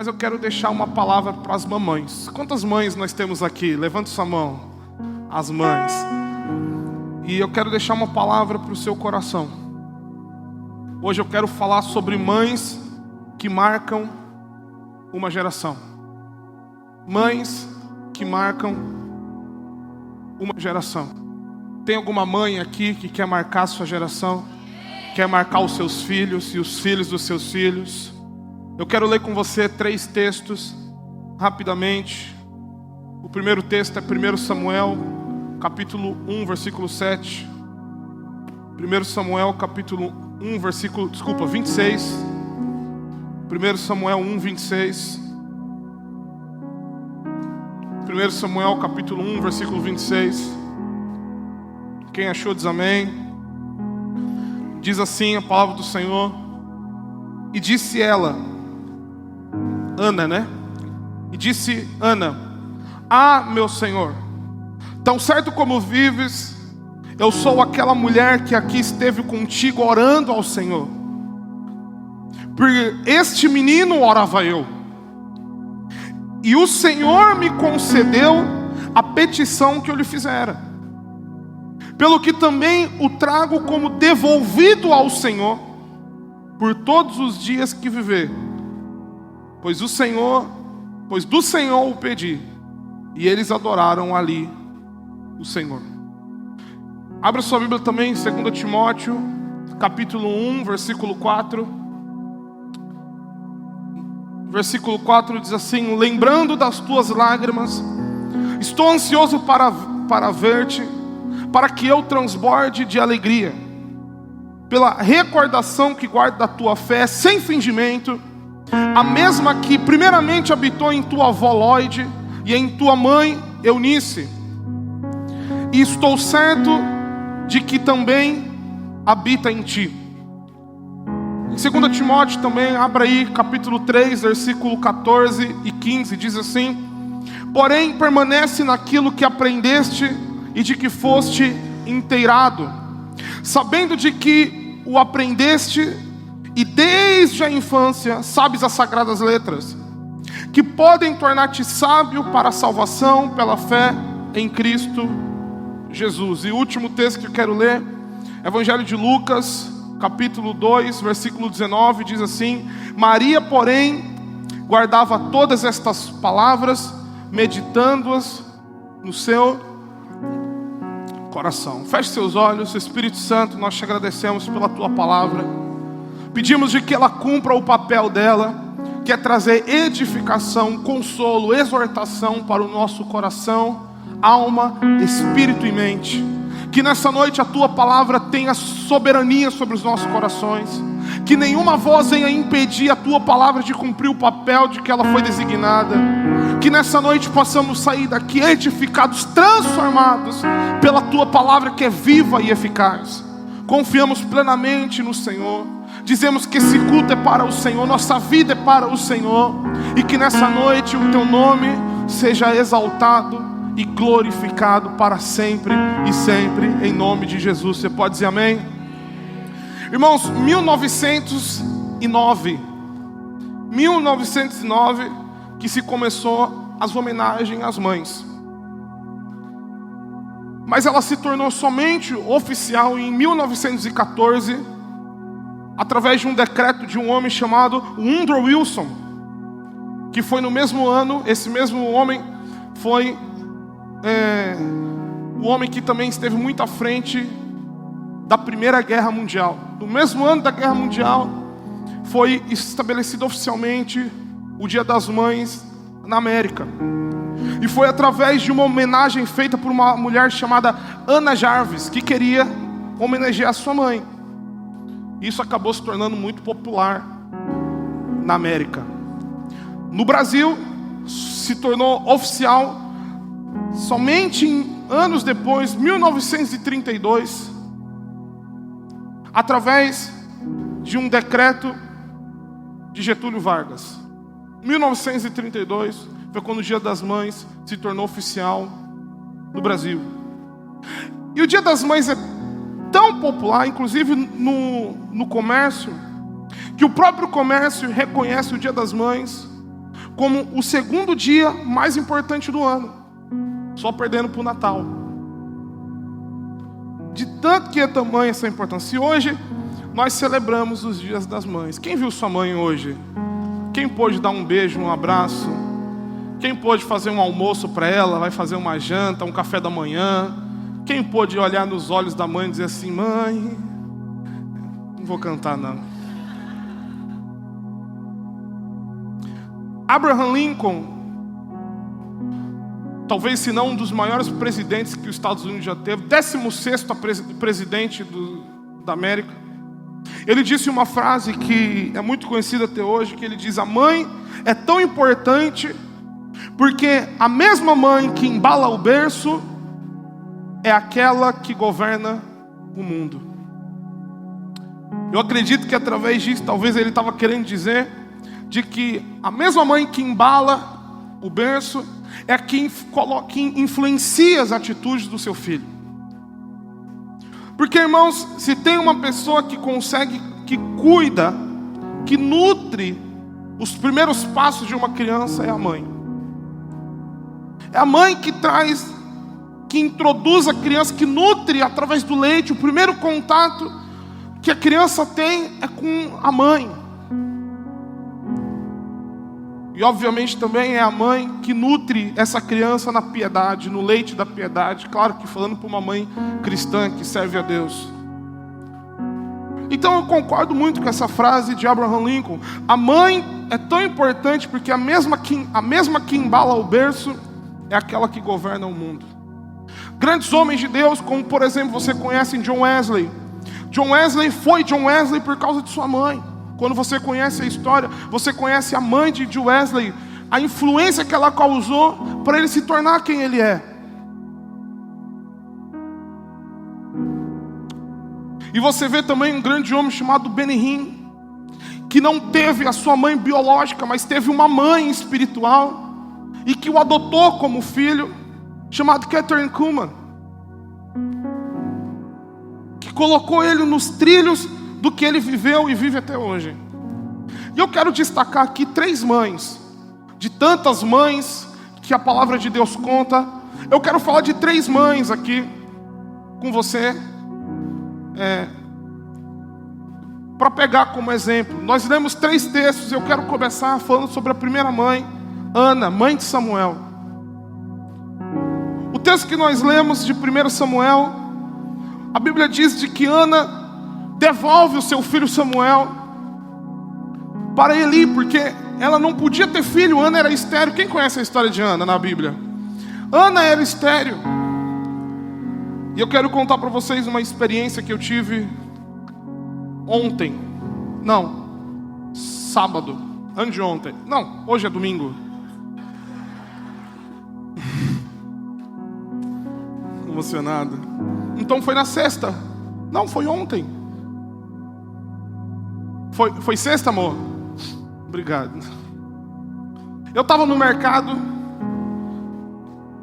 Mas eu quero deixar uma palavra para as mamães. Quantas mães nós temos aqui? Levante sua mão. As mães. E eu quero deixar uma palavra para o seu coração. Hoje eu quero falar sobre mães que marcam uma geração. Mães que marcam uma geração. Tem alguma mãe aqui que quer marcar a sua geração? Quer marcar os seus filhos e os filhos dos seus filhos? Eu quero ler com você 3 textos, rapidamente. O primeiro texto é 1 Samuel, capítulo 1, versículo 7. 1 Samuel, capítulo 1, versículo, 26. 1 Samuel 1, 26. 1 Samuel, capítulo 1, versículo 26. Quem achou diz amém. Diz assim a palavra do Senhor. E disse ela, Ana, né? E disse Ana: Ah, meu Senhor, tão certo como vives, eu sou aquela mulher que aqui esteve contigo orando ao Senhor. Por este menino orava eu, e o Senhor me concedeu a petição que eu lhe fizera, pelo que também o trago como devolvido ao Senhor, por todos os dias que viver. Pois do Senhor o pedi, e eles adoraram ali o Senhor. Abra sua Bíblia também em 2 Timóteo, capítulo 1, versículo 4. Versículo 4 diz assim: Lembrando das tuas lágrimas, estou ansioso para ver-te, para que eu transborde de alegria, pela recordação que guardo da tua fé, sem fingimento, a mesma que primeiramente habitou em tua avó Lóide e em tua mãe Eunice, e estou certo de que também habita em ti. Em 2 Timóteo também, abra aí, capítulo 3, versículo 14 e 15, diz assim: Porém permanece naquilo que aprendeste e de que foste inteirado, sabendo de que o aprendeste e desde a infância sabes as sagradas letras, que podem tornar-te sábio para a salvação pela fé em Cristo Jesus. E o último texto que eu quero ler, Evangelho de Lucas, capítulo 2, versículo 19, diz assim: Maria, porém, guardava todas estas palavras, meditando-as no seu coração. Feche seus olhos. Espírito Santo, nós te agradecemos pela tua palavra. Pedimos de que ela cumpra o papel dela, que é trazer edificação, consolo, exortação para o nosso coração, alma, espírito e mente. Que nessa noite a tua palavra tenha soberania sobre os nossos corações, que nenhuma voz venha impedir a tua palavra de cumprir o papel de que ela foi designada. Que nessa noite possamos sair daqui edificados, transformados pela tua palavra que é viva e eficaz. Confiamos plenamente no Senhor. Dizemos que esse culto é para o Senhor, nossa vida é para o Senhor, e que nessa noite o teu nome seja exaltado e glorificado para sempre e sempre, em nome de Jesus. Você pode dizer amém? Irmãos, 1909 que se começou as homenagens às mães, mas ela se tornou somente oficial em 1914, através de um decreto de um homem chamado Woodrow Wilson, que foi no mesmo ano. Esse mesmo homem foi o homem que também esteve muito à frente da Primeira Guerra Mundial. No mesmo ano da Guerra Mundial, foi estabelecido oficialmente o Dia das Mães na América. E foi através de uma homenagem feita por uma mulher chamada Ana Jarvis, que queria homenagear a sua mãe. Isso acabou se tornando muito popular na América. No Brasil, se tornou oficial somente anos depois, 1932, através de um decreto de Getúlio Vargas. 1932 foi quando o Dia das Mães se tornou oficial no Brasil. E o Dia das Mães é tão popular, inclusive no comércio, que o próprio comércio reconhece o Dia das Mães como o segundo dia mais importante do ano, só perdendo para o Natal. De tanto que é tamanha essa importância. E hoje nós celebramos os dias das mães. Quem viu sua mãe hoje? Quem pôde dar um beijo, um abraço? Quem pôde fazer um almoço para ela? Vai fazer uma janta, um café da manhã? Quem pôde olhar nos olhos da mãe e dizer assim: mãe, não vou cantar não. Abraham Lincoln, talvez se não um dos maiores presidentes que os Estados Unidos já teve, 16º presidente da América, ele disse uma frase que é muito conhecida até hoje, que ele diz: a mãe é tão importante porque a mesma mãe que embala o berço é aquela que governa o mundo. Eu acredito que através disso, talvez ele estava querendo dizer de que a mesma mãe que embala o berço é quem influencia as atitudes do seu filho. Porque, irmãos, se tem uma pessoa que consegue, que cuida, que nutre os primeiros passos de uma criança, é a mãe. É a mãe que traz, que introduz a criança, que nutre através do leite. O primeiro contato que a criança tem é com a mãe. E obviamente também é a mãe que nutre essa criança na piedade, no leite da piedade. Claro que falando para uma mãe cristã que serve a Deus. Então eu concordo muito com essa frase de Abraham Lincoln. A mãe é tão importante porque a mesma que embala o berço é aquela que governa o mundo. Grandes homens de Deus, como por exemplo você conhece John Wesley. John Wesley foi John Wesley por causa de sua mãe. Quando você conhece a história, você conhece a mãe de John Wesley, a influência que ela causou para ele se tornar quem ele é. E você vê também um grande homem chamado Benny Hinn, que não teve a sua mãe biológica, mas teve uma mãe espiritual, e que o adotou como filho, chamado Kathryn Kuhlman, que colocou ele nos trilhos do que ele viveu e vive até hoje. E eu quero destacar aqui 3 mães, de tantas mães que a palavra de Deus conta. Eu quero falar de 3 mães aqui com você, para pegar como exemplo. Nós lemos 3 textos e eu quero começar falando sobre a primeira mãe, Ana, mãe de Samuel. O texto que nós lemos de 1 Samuel, a Bíblia diz de que Ana devolve o seu filho Samuel para Eli, porque ela não podia ter filho. Ana era estéril. Quem conhece a história de Ana na Bíblia? Ana era estéril. E eu quero contar para vocês uma experiência que eu tive ontem. Não, sábado, anteontem. Não, hoje é domingo. Emocionado. Então foi na sexta. Não, foi ontem. Foi sexta, amor? Obrigado. Eu estava no mercado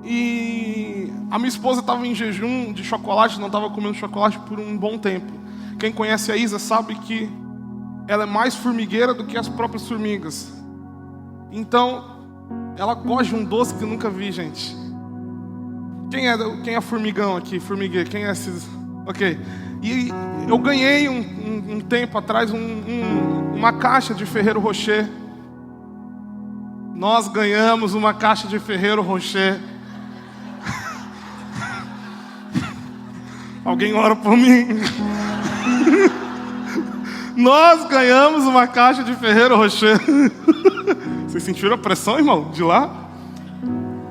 e a minha esposa estava em jejum de chocolate, não estava comendo chocolate por um bom tempo. Quem conhece a Isa sabe que ela é mais formigueira do que as próprias formigas. Então, ela gosta de um doce que eu nunca vi, gente. Quem é formigão aqui? Formigueiro, quem é esses? Ok. E eu ganhei um tempo atrás uma caixa de Ferrero Rocher. Nós ganhamos uma caixa de Ferrero Rocher. Alguém ora por mim? Nós ganhamos uma caixa de Ferrero Rocher. Vocês sentiram a pressão, irmão, de lá?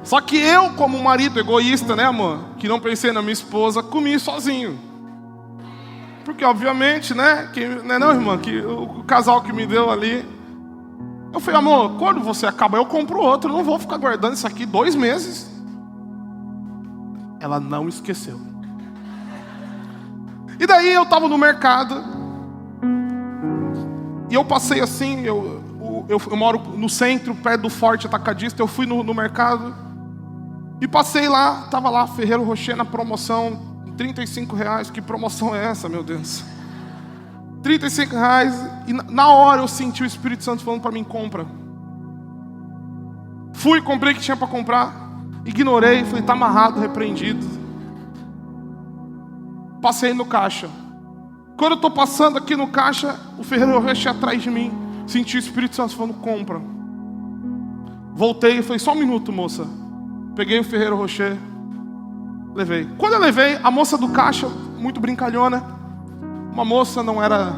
Só que eu, como marido egoísta, né, amor, que não pensei na minha esposa, comi sozinho. Porque, obviamente, né, não, irmã, que o casal que me deu ali, eu falei: amor, quando você acaba, eu compro outro, eu não vou ficar guardando isso aqui 2 meses. Ela não esqueceu. E daí eu estava no mercado, e eu passei assim, eu moro no centro, perto do Forte Atacadista. Eu fui no mercado, e passei lá, estava lá, Ferrero Rocher na promoção, R$35. Que promoção é essa, meu Deus? R$35. E na hora eu senti o Espírito Santo falando para mim: compra. Fui, comprei o que tinha para comprar. Ignorei, falei, tá amarrado, repreendido. Passei no caixa. Quando eu tô passando aqui no caixa, o Ferreiro Rocher atrás de mim. Senti o Espírito Santo falando, compra. Voltei e falei, só um minuto, moça. Peguei o Ferreiro Rocher, levei. Quando eu levei, a moça do caixa, muito brincalhona, uma moça, não era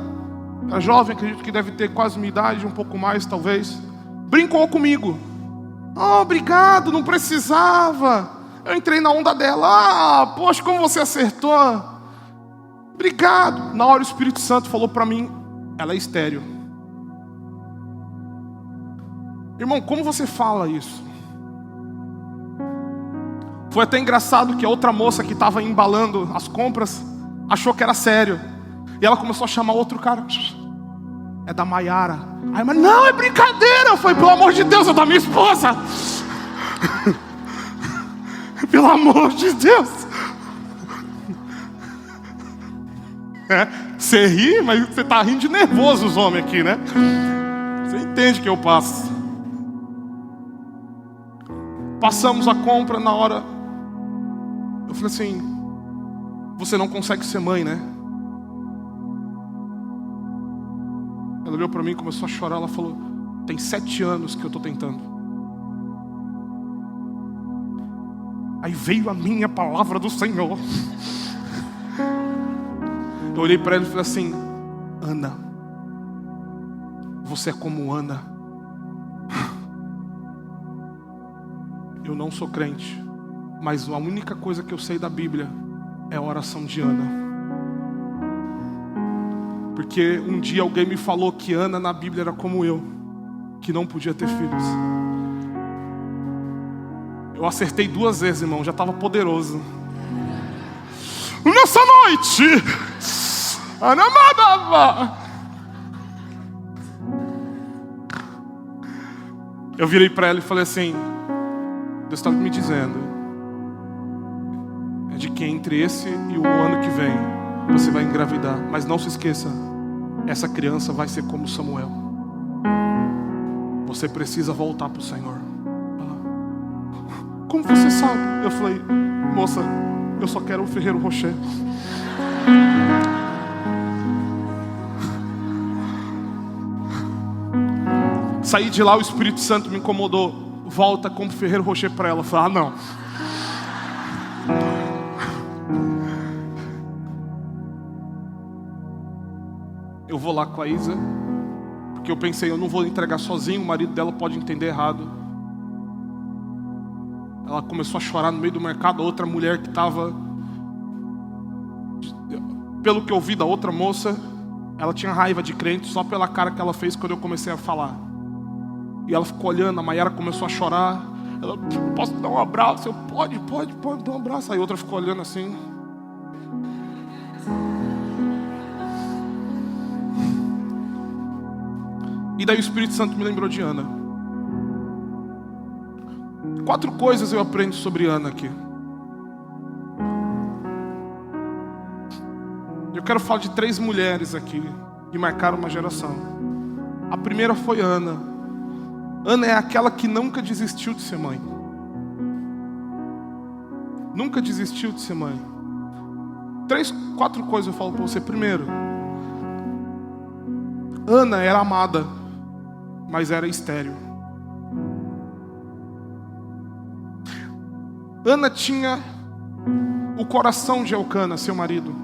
jovem, acredito que deve ter quase minha idade, um pouco mais talvez, brincou comigo. Oh, obrigado, não precisava. Eu entrei na onda dela. Ah, poxa, como você acertou. Obrigado. Na hora o Espírito Santo falou para mim, ela é estéril. Irmão, como você fala isso? Foi até engraçado que a outra moça que estava embalando as compras achou que era sério. E ela começou a chamar outro cara. É da Maiara. Aí, mas não, é brincadeira. Eu falei, pelo amor de Deus, é da minha esposa. Pelo amor de Deus. Você ri, mas você tá rindo de nervoso, os homens aqui, né? Você entende que eu passo. Passamos a compra na hora. Eu falei assim, você não consegue ser mãe, né? Ela olhou para mim, começou a chorar. Ela falou, tem 7 anos que eu estou tentando. Aí veio a minha palavra do Senhor. Eu olhei para ela e falei assim, Ana, você é como Ana. Eu não sou crente, mas a única coisa que eu sei da Bíblia é a oração de Ana. Porque um dia alguém me falou que Ana na Bíblia era como eu, que não podia ter filhos. Eu acertei 2 vezes, irmão, já estava poderoso. Nessa noite, Ana mandava. Eu virei para ela e falei assim, Deus está me dizendo, é de que entre esse e o ano que vem, você vai engravidar. Mas não se esqueça, essa criança vai ser como Samuel. Você precisa voltar para o Senhor. Como você sabe? Eu falei, moça, eu só quero o Ferreiro Rocher. Saí de lá, o Espírito Santo me incomodou. Volta como Ferreiro Rocher para ela. Eu falei, não. Eu vou lá com a Isa, porque eu pensei, eu não vou entregar sozinho, o marido dela pode entender errado. Ela começou a chorar no meio do mercado. A outra mulher que estava, pelo que eu vi da outra moça, ela tinha raiva de crente só pela cara que ela fez quando eu comecei a falar. E ela ficou olhando, a Maiara começou a chorar. Ela, posso dar um abraço? Eu, pode, dar um abraço. Aí a outra ficou olhando assim. E daí o Espírito Santo me lembrou de Ana. 4 coisas eu aprendo sobre Ana aqui. Eu quero falar de 3 mulheres aqui que marcaram uma geração. A primeira foi Ana. Ana é aquela que nunca desistiu de ser mãe. Nunca desistiu de ser mãe. 4 coisas eu falo para você. Primeiro, Ana era amada, mas era estéril. Ana tinha o coração de Elcana, seu marido.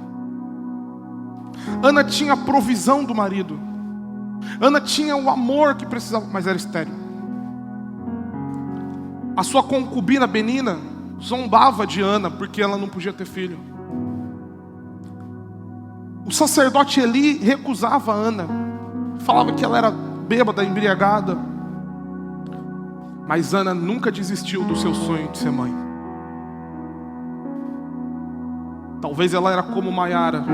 Ana tinha a provisão do marido. Ana tinha o amor que precisava, mas era estéril. A sua concubina Benina zombava de Ana porque ela não podia ter filho. O sacerdote Eli recusava Ana, falava que ela era bêbada, embriagada. Mas Ana nunca desistiu do seu sonho de ser mãe. Talvez ela era como Maiara,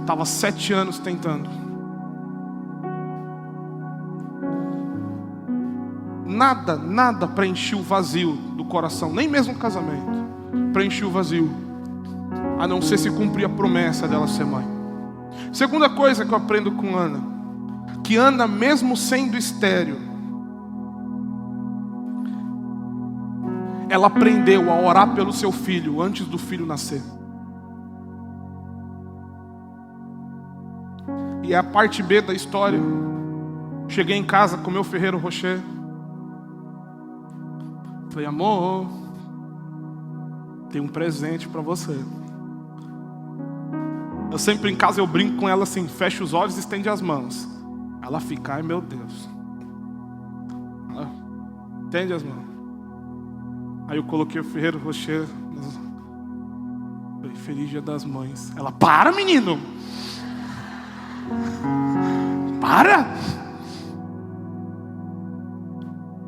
estava 7 anos tentando. Nada preencheu o vazio do coração, nem mesmo o casamento preencheu o vazio, a não ser se cumprir a promessa dela ser mãe. Segunda coisa que eu aprendo com Ana, que Ana, mesmo sendo estéril, ela aprendeu a orar pelo seu filho antes do filho nascer. E é a parte B da história. Cheguei em casa com meu Ferreiro Rocher. Falei, amor, tem um presente para você. Eu sempre em casa eu brinco com ela assim, fecha os olhos e estende as mãos. Ela fica, ai meu Deus. Ela estende as mãos. Aí eu coloquei o Ferreiro Rocher. Falei, feliz Dia das Mães. Ela, para menino. Para.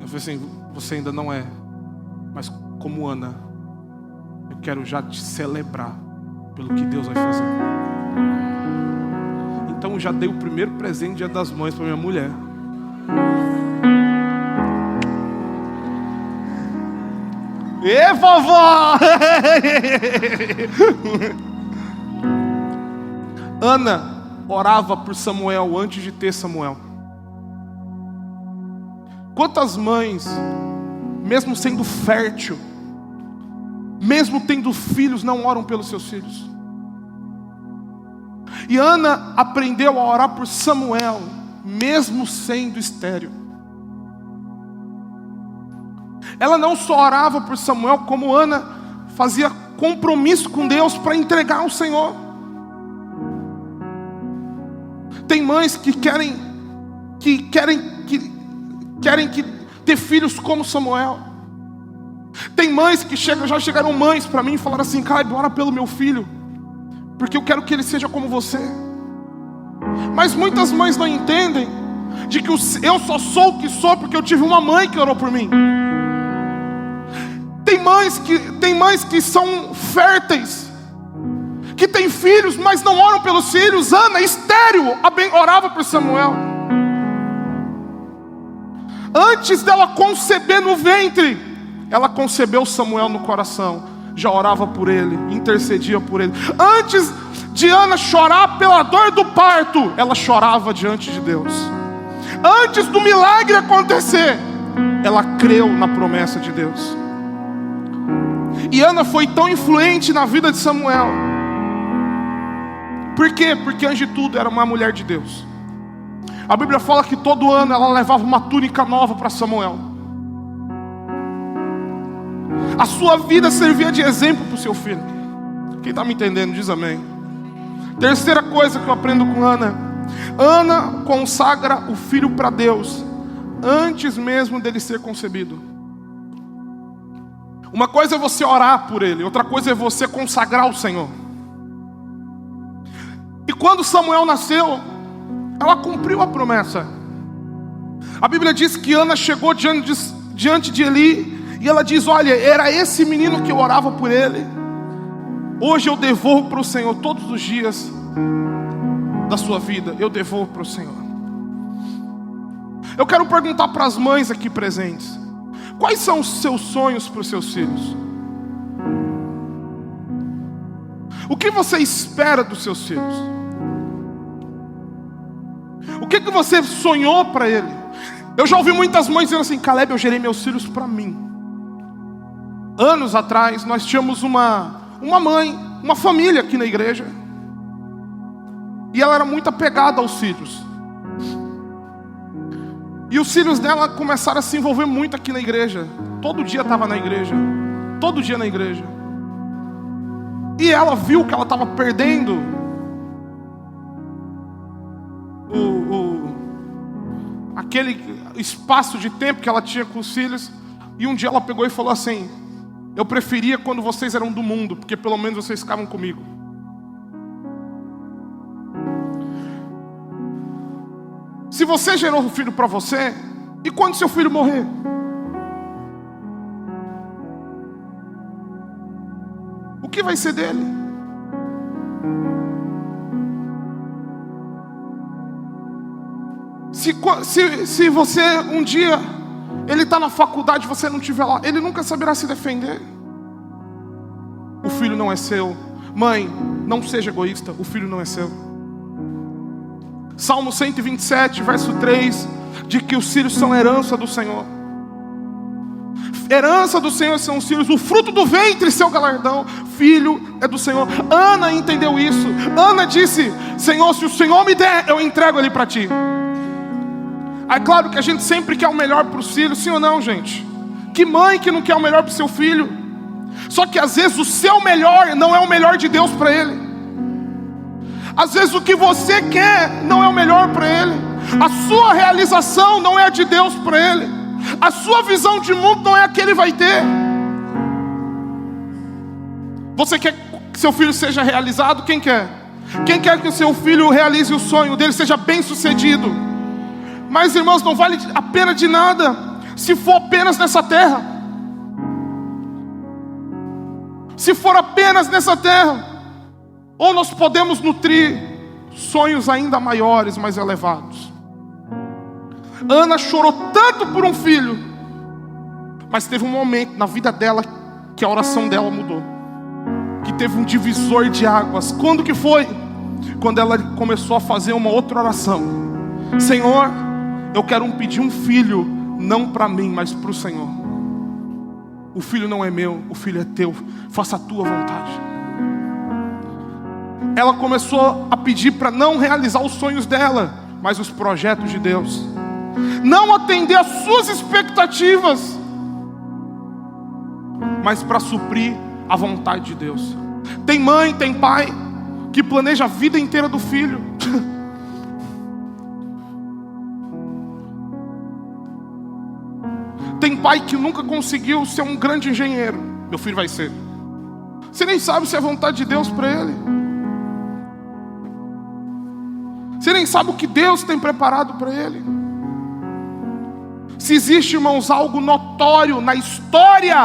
Eu falei assim, você ainda não é. Mas como Ana, eu quero já te celebrar pelo que Deus vai fazer. Então eu já dei o primeiro presente Dia das Mães para minha mulher. Ê, vovó! Ana orava por Samuel antes de ter Samuel. Quantas mães, mesmo sendo fértil, mesmo tendo filhos, não oram pelos seus filhos? E Ana aprendeu a orar por Samuel, mesmo sendo estéril. Ela não só orava por Samuel, como Ana fazia compromisso com Deus para entregar ao Senhor. Tem mães que querem ter filhos como Samuel. Tem mães que já chegaram mães para mim e falaram assim, Caleb, ora pelo meu filho, porque eu quero que ele seja como você. Mas muitas mães não entendem de que eu só sou o que sou porque eu tive uma mãe que orou por mim. Tem mães que são férteis, que têm filhos, mas não oram pelos filhos. Ana, estéril, orava por Samuel. Antes dela conceber no ventre, ela concebeu Samuel no coração. Já orava por ele, intercedia por ele. Antes de Ana chorar pela dor do parto, ela chorava diante de Deus. Antes do milagre acontecer, ela creu na promessa de Deus. E Ana foi tão influente na vida de Samuel. Por quê? Porque antes de tudo era uma mulher de Deus. A Bíblia fala que todo ano ela levava uma túnica nova para Samuel. A sua vida servia de exemplo para o seu filho. Quem está me entendendo diz amém. Terceira coisa que eu aprendo com Ana: Ana consagra o filho para Deus antes mesmo dele ser concebido. Uma coisa é você orar por ele, outra coisa é você consagrar o Senhor. E quando Samuel nasceu, ela cumpriu a promessa. A Bíblia diz que Ana chegou diante de Eli e ela diz, olha, era esse menino que eu orava por ele. Hoje eu devolvo para o Senhor todos os dias da sua vida. Eu devolvo para o Senhor. Eu quero perguntar para as mães aqui presentes: quais são os seus sonhos para os seus filhos? O que você espera dos seus filhos? O que você sonhou para ele? Eu já ouvi muitas mães dizendo assim, Caleb, eu gerei meus filhos para mim. Anos atrás nós tínhamos uma mãe, uma família aqui na igreja, e ela era muito apegada aos filhos. E os filhos dela começaram a se envolver muito aqui na igreja. Todo dia estava na igreja. Todo dia na igreja. E ela viu que ela estava perdendo aquele espaço de tempo que ela tinha com os filhos. E um dia ela pegou e falou assim, eu preferia quando vocês eram do mundo, porque pelo menos vocês ficavam comigo. Se você gerou um filho para você, e quando seu filho morrer? O que vai ser dele? Se você um dia, ele está na faculdade, você não estiver lá, ele nunca saberá se defender. O filho não é seu. Mãe, não seja egoísta, o filho não é seu. Salmo 127, verso 3, de que os filhos são herança do Senhor. Herança do Senhor são os filhos, o fruto do ventre seu galardão. Filho é do Senhor. Ana entendeu isso. Ana disse: Senhor, se o Senhor me der, eu entrego ele para ti. É claro que a gente sempre quer o melhor para os filhos, sim ou não, gente? Que mãe que não quer o melhor para o seu filho? Só que às vezes o seu melhor não é o melhor de Deus para ele. Às vezes o que você quer não é o melhor para ele. A sua realização não é a de Deus para ele. A sua visão de mundo não é a que ele vai ter. Você quer que seu filho seja realizado? Quem quer? Quem quer que o seu filho realize o sonho dele, seja bem sucedido? Mas irmãos, não vale a pena de nada se for apenas nessa terra. Se for apenas nessa terra. Ou nós podemos nutrir sonhos ainda maiores, mais elevados. Ana chorou tanto por um filho, mas teve um momento na vida dela que a oração dela mudou, que teve um divisor de águas. Quando que foi? Quando ela começou a fazer uma outra oração. Senhor, eu quero pedir um filho, não para mim, mas para o Senhor. O filho não é meu, o filho é teu, faça a tua vontade. Ela começou a pedir para não realizar os sonhos dela, mas os projetos de Deus. Não atender às suas expectativas, mas para suprir a vontade de Deus. Tem mãe, tem pai que planeja a vida inteira do filho. Tem pai que nunca conseguiu ser um grande engenheiro. Meu filho vai ser. Você nem sabe se é vontade de Deus para ele. Você nem sabe o que Deus tem preparado para ele. Se existe, irmãos, algo notório na história,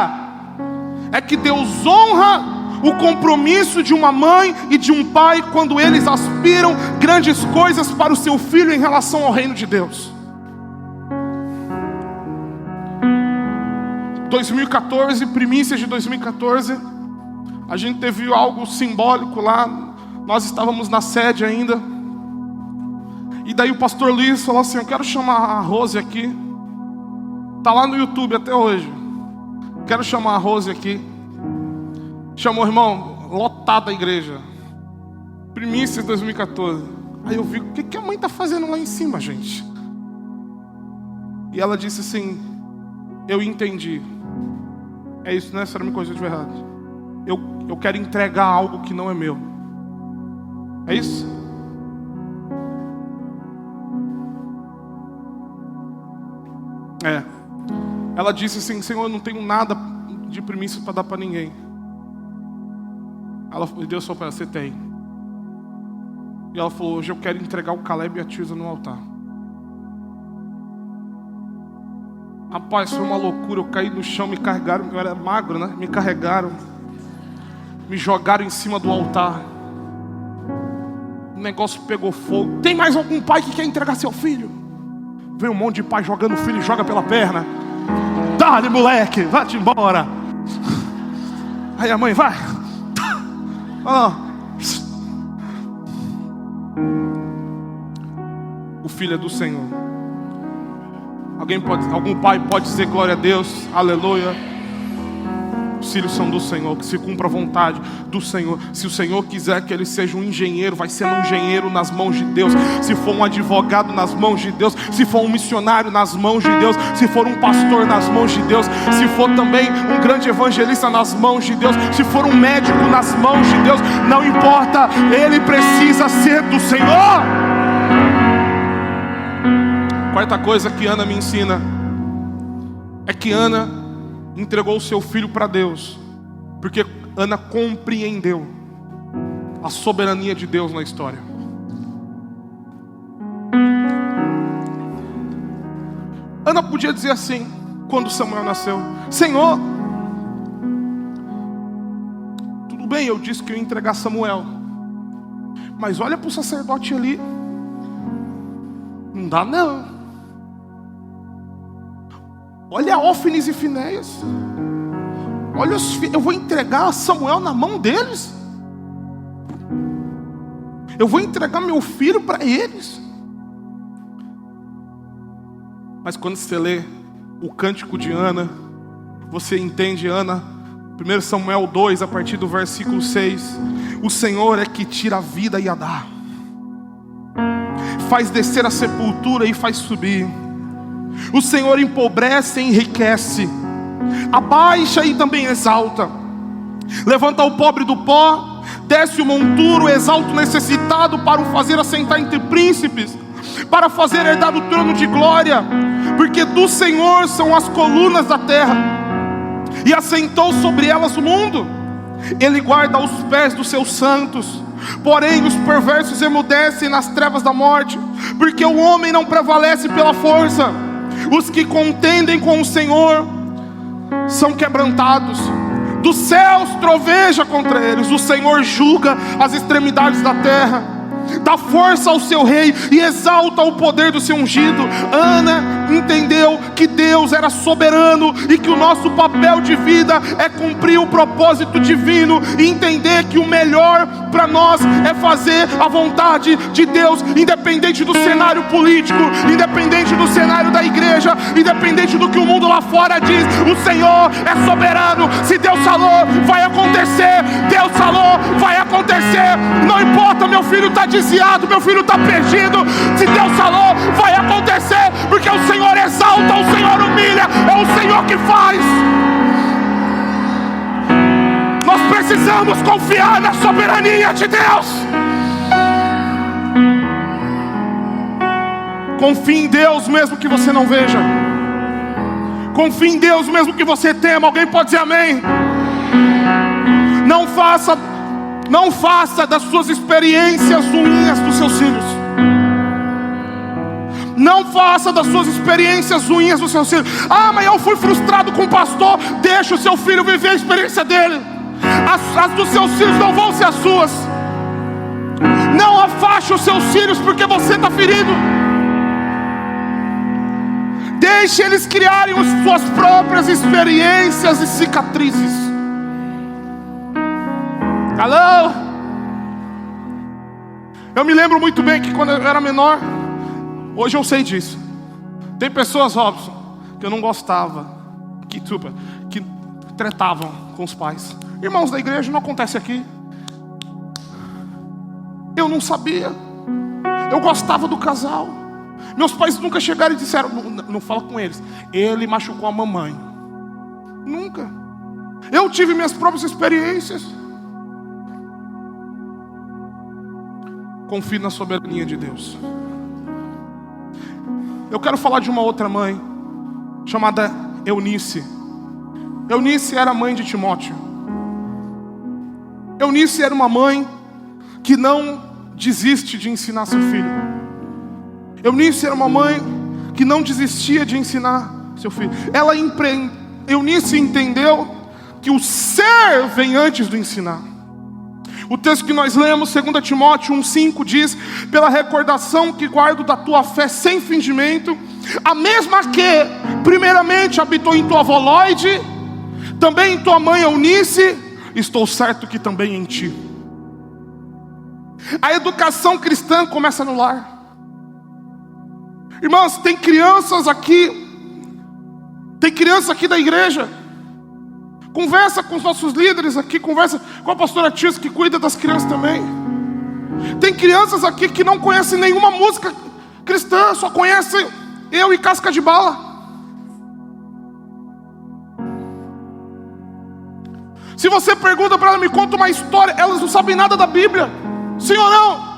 é que Deus honra o compromisso de uma mãe e de um pai quando eles aspiram grandes coisas para o seu filho em relação ao reino de Deus. 2014, primícias de 2014, a gente teve algo simbólico lá. Nós estávamos na sede ainda. E daí o pastor Luiz falou assim: eu quero chamar a Rose aqui. Está lá no YouTube até hoje. Quero chamar a Rose aqui. Chamou, irmão, lotada a igreja. Primícias 2014. Aí eu vi, o que a mãe está fazendo lá em cima, gente? E ela disse assim: eu entendi. É isso, né? Será uma coisa de verdade. Eu quero entregar algo que não é meu. É isso? É. Ela disse assim: Senhor, eu não tenho nada de primícia para dar para ninguém. Deus falou para ela: você tem. E ela falou: hoje eu quero entregar o Caleb e a Tirza no altar. Rapaz, foi uma loucura. Eu caí no chão, me carregaram. Eu era magro, né? Me carregaram, me jogaram em cima do altar. O negócio pegou fogo. Tem mais algum pai que quer entregar seu filho? Vem um monte de pai jogando o filho e joga pela perna. Dá-lhe, moleque, vai-te embora. Aí a mãe vai. O filho é do Senhor. Algum pai pode dizer glória a Deus, aleluia. Os filhos são do Senhor, que se cumpra a vontade do Senhor. Se o Senhor quiser que ele seja um engenheiro, vai ser um engenheiro nas mãos de Deus. Se for um advogado, nas mãos de Deus. Se for um missionário, nas mãos de Deus. Se for um pastor, nas mãos de Deus. Se for também um grande evangelista, nas mãos de Deus. Se for um médico, nas mãos de Deus. Não importa, ele precisa ser do Senhor. Quarta coisa que Ana me ensina é que Ana entregou o seu filho para Deus, porque Ana compreendeu a soberania de Deus na história. Ana podia dizer assim, quando Samuel nasceu: Senhor, tudo bem, eu disse que eu ia entregar Samuel, mas olha para o sacerdote ali, não dá não. Olha Ófines e Finéias. Olha eu vou entregar Samuel na mão deles. Eu vou entregar meu filho para eles. Mas quando você lê o cântico de Ana, Você entende, Ana? 1 Samuel 2, a partir do versículo 6. O Senhor é que tira a vida e a dá, faz descer a sepultura e faz subir. O Senhor empobrece e enriquece, abaixa e também exalta. Levanta o pobre do pó, desce o monturo, exalta o necessitado, para o fazer assentar entre príncipes, para fazer herdar o trono de glória. Porque do Senhor são as colunas da terra, e assentou sobre elas o mundo. Ele guarda os pés dos seus santos, porém os perversos emudecem nas trevas da morte. Porque o homem não prevalece pela força, os que contendem com o Senhor são quebrantados. Dos céus troveja contra eles, o Senhor julga as extremidades da terra. Dá força ao seu rei e exalta o poder do seu ungido. Ana entendeu que Deus era soberano e que o nosso papel de vida é cumprir o propósito divino, e entender que o melhor para nós é fazer a vontade de Deus, independente do cenário político, independente do cenário da igreja, independente do que o mundo lá fora diz. O Senhor é soberano. Se Deus falou, vai acontecer. Deus falou, vai acontecer. Não importa, meu filho está desviado, meu filho está perdido. Se Deus falou, vai acontecer, porque o Senhor exalta, o Senhor humilha, é o Senhor que faz. Nós precisamos confiar na soberania de Deus. Confie em Deus mesmo que você não veja. Confie em Deus mesmo que você tema. Alguém pode dizer amém? Não faça das suas experiências ruins dos seus filhos. Não faça das suas experiências ruins dos seus filhos. Ah, mas eu fui frustrado com o pastor. Deixa o seu filho viver a experiência dele. As dos seus filhos não vão ser as suas. Não afaste os seus filhos porque você está ferido. Deixe eles criarem as suas próprias experiências e cicatrizes. Alô? Eu me lembro muito bem que quando eu era menor, hoje eu sei disso. Tem pessoas, Robson, que eu não gostava, que tretavam com os pais. Irmãos da igreja, não acontece aqui. Eu não sabia. Eu gostava do casal. Meus pais nunca chegaram e disseram, não fala com eles, ele machucou a mamãe. Nunca. Eu tive minhas próprias experiências. Confie na soberania de Deus. Eu quero falar de uma outra mãe, chamada Eunice. Eunice era mãe de Timóteo. Eunice era uma mãe que não desiste de ensinar seu filho. Eunice era uma mãe que não desistia de ensinar seu filho. Eunice entendeu que o ser vem antes do ensinar. O texto que nós lemos, 2 Timóteo 1,5 diz: pela recordação que guardo da tua fé sem fingimento, a mesma que primeiramente habitou em tua avó Lóide, também em tua mãe Eunice, estou certo que também em ti. A educação cristã começa no lar. Irmãos, tem crianças aqui da igreja. Conversa com os nossos líderes aqui, conversa com a pastora Tis, que cuida das crianças também. Tem crianças aqui que não conhecem nenhuma música cristã, só conhecem Eu e Casca de Bala. Se você pergunta para ela, me conta uma história, elas não sabem nada da Bíblia. Sim ou não?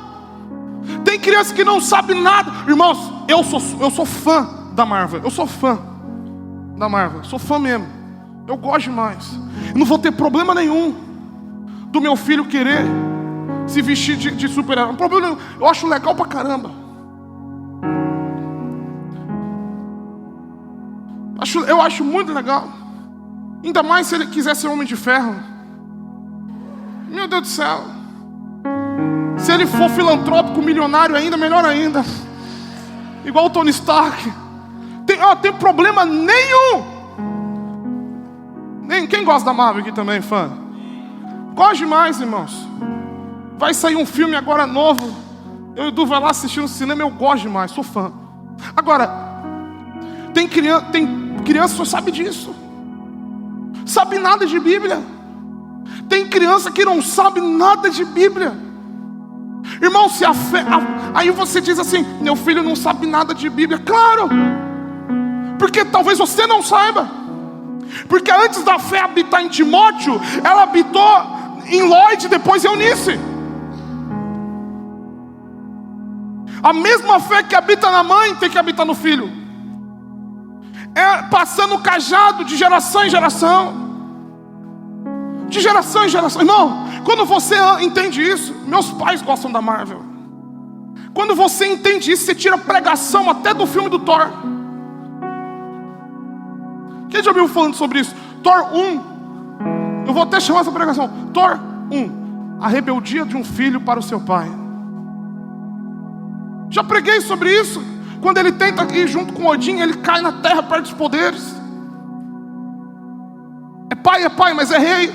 Tem crianças que não sabem nada. Irmãos, eu sou fã da Marvel. Eu sou fã da Marvel. Sou fã mesmo. Eu gosto demais. Eu não vou ter problema nenhum do meu filho querer se vestir de super-herói. Problema nenhum. Eu acho legal pra caramba. Eu acho muito legal. Ainda mais se ele quiser ser homem de ferro. Meu Deus do céu. Se ele for filantrópico, milionário ainda, melhor ainda. Igual o Tony Stark. Tem problema nenhum. Quem gosta da Marvel aqui também, fã? Gosto demais, irmãos. Vai sair um filme agora novo. Eu e o Edu vai lá assistir no cinema. Eu gosto demais, sou fã. Agora, tem criança que só sabe disso. sabe nada de Bíblia. Tem criança que não sabe nada de Bíblia. Irmão, se a fé... Aí você diz assim, meu filho não sabe nada de Bíblia. Claro, porque talvez você não saiba. Porque antes da fé habitar em Timóteo, ela habitou em Lloyd, depois em Eunice. A mesma fé que habita na mãe tem que habitar no filho. É passando o cajado de geração em geração. De geração em geração. Irmão, quando você entende isso, meus pais gostam da Marvel. Quando você entende isso, você tira pregação até do filme do Thor. Quem já ouviu falando sobre isso? Thor 1. Eu vou até chamar essa pregação. Thor 1. A rebeldia de um filho para o seu pai. Já preguei sobre isso. Quando ele tenta ir junto com Odin, ele cai na terra, perde os poderes. É pai, mas é rei.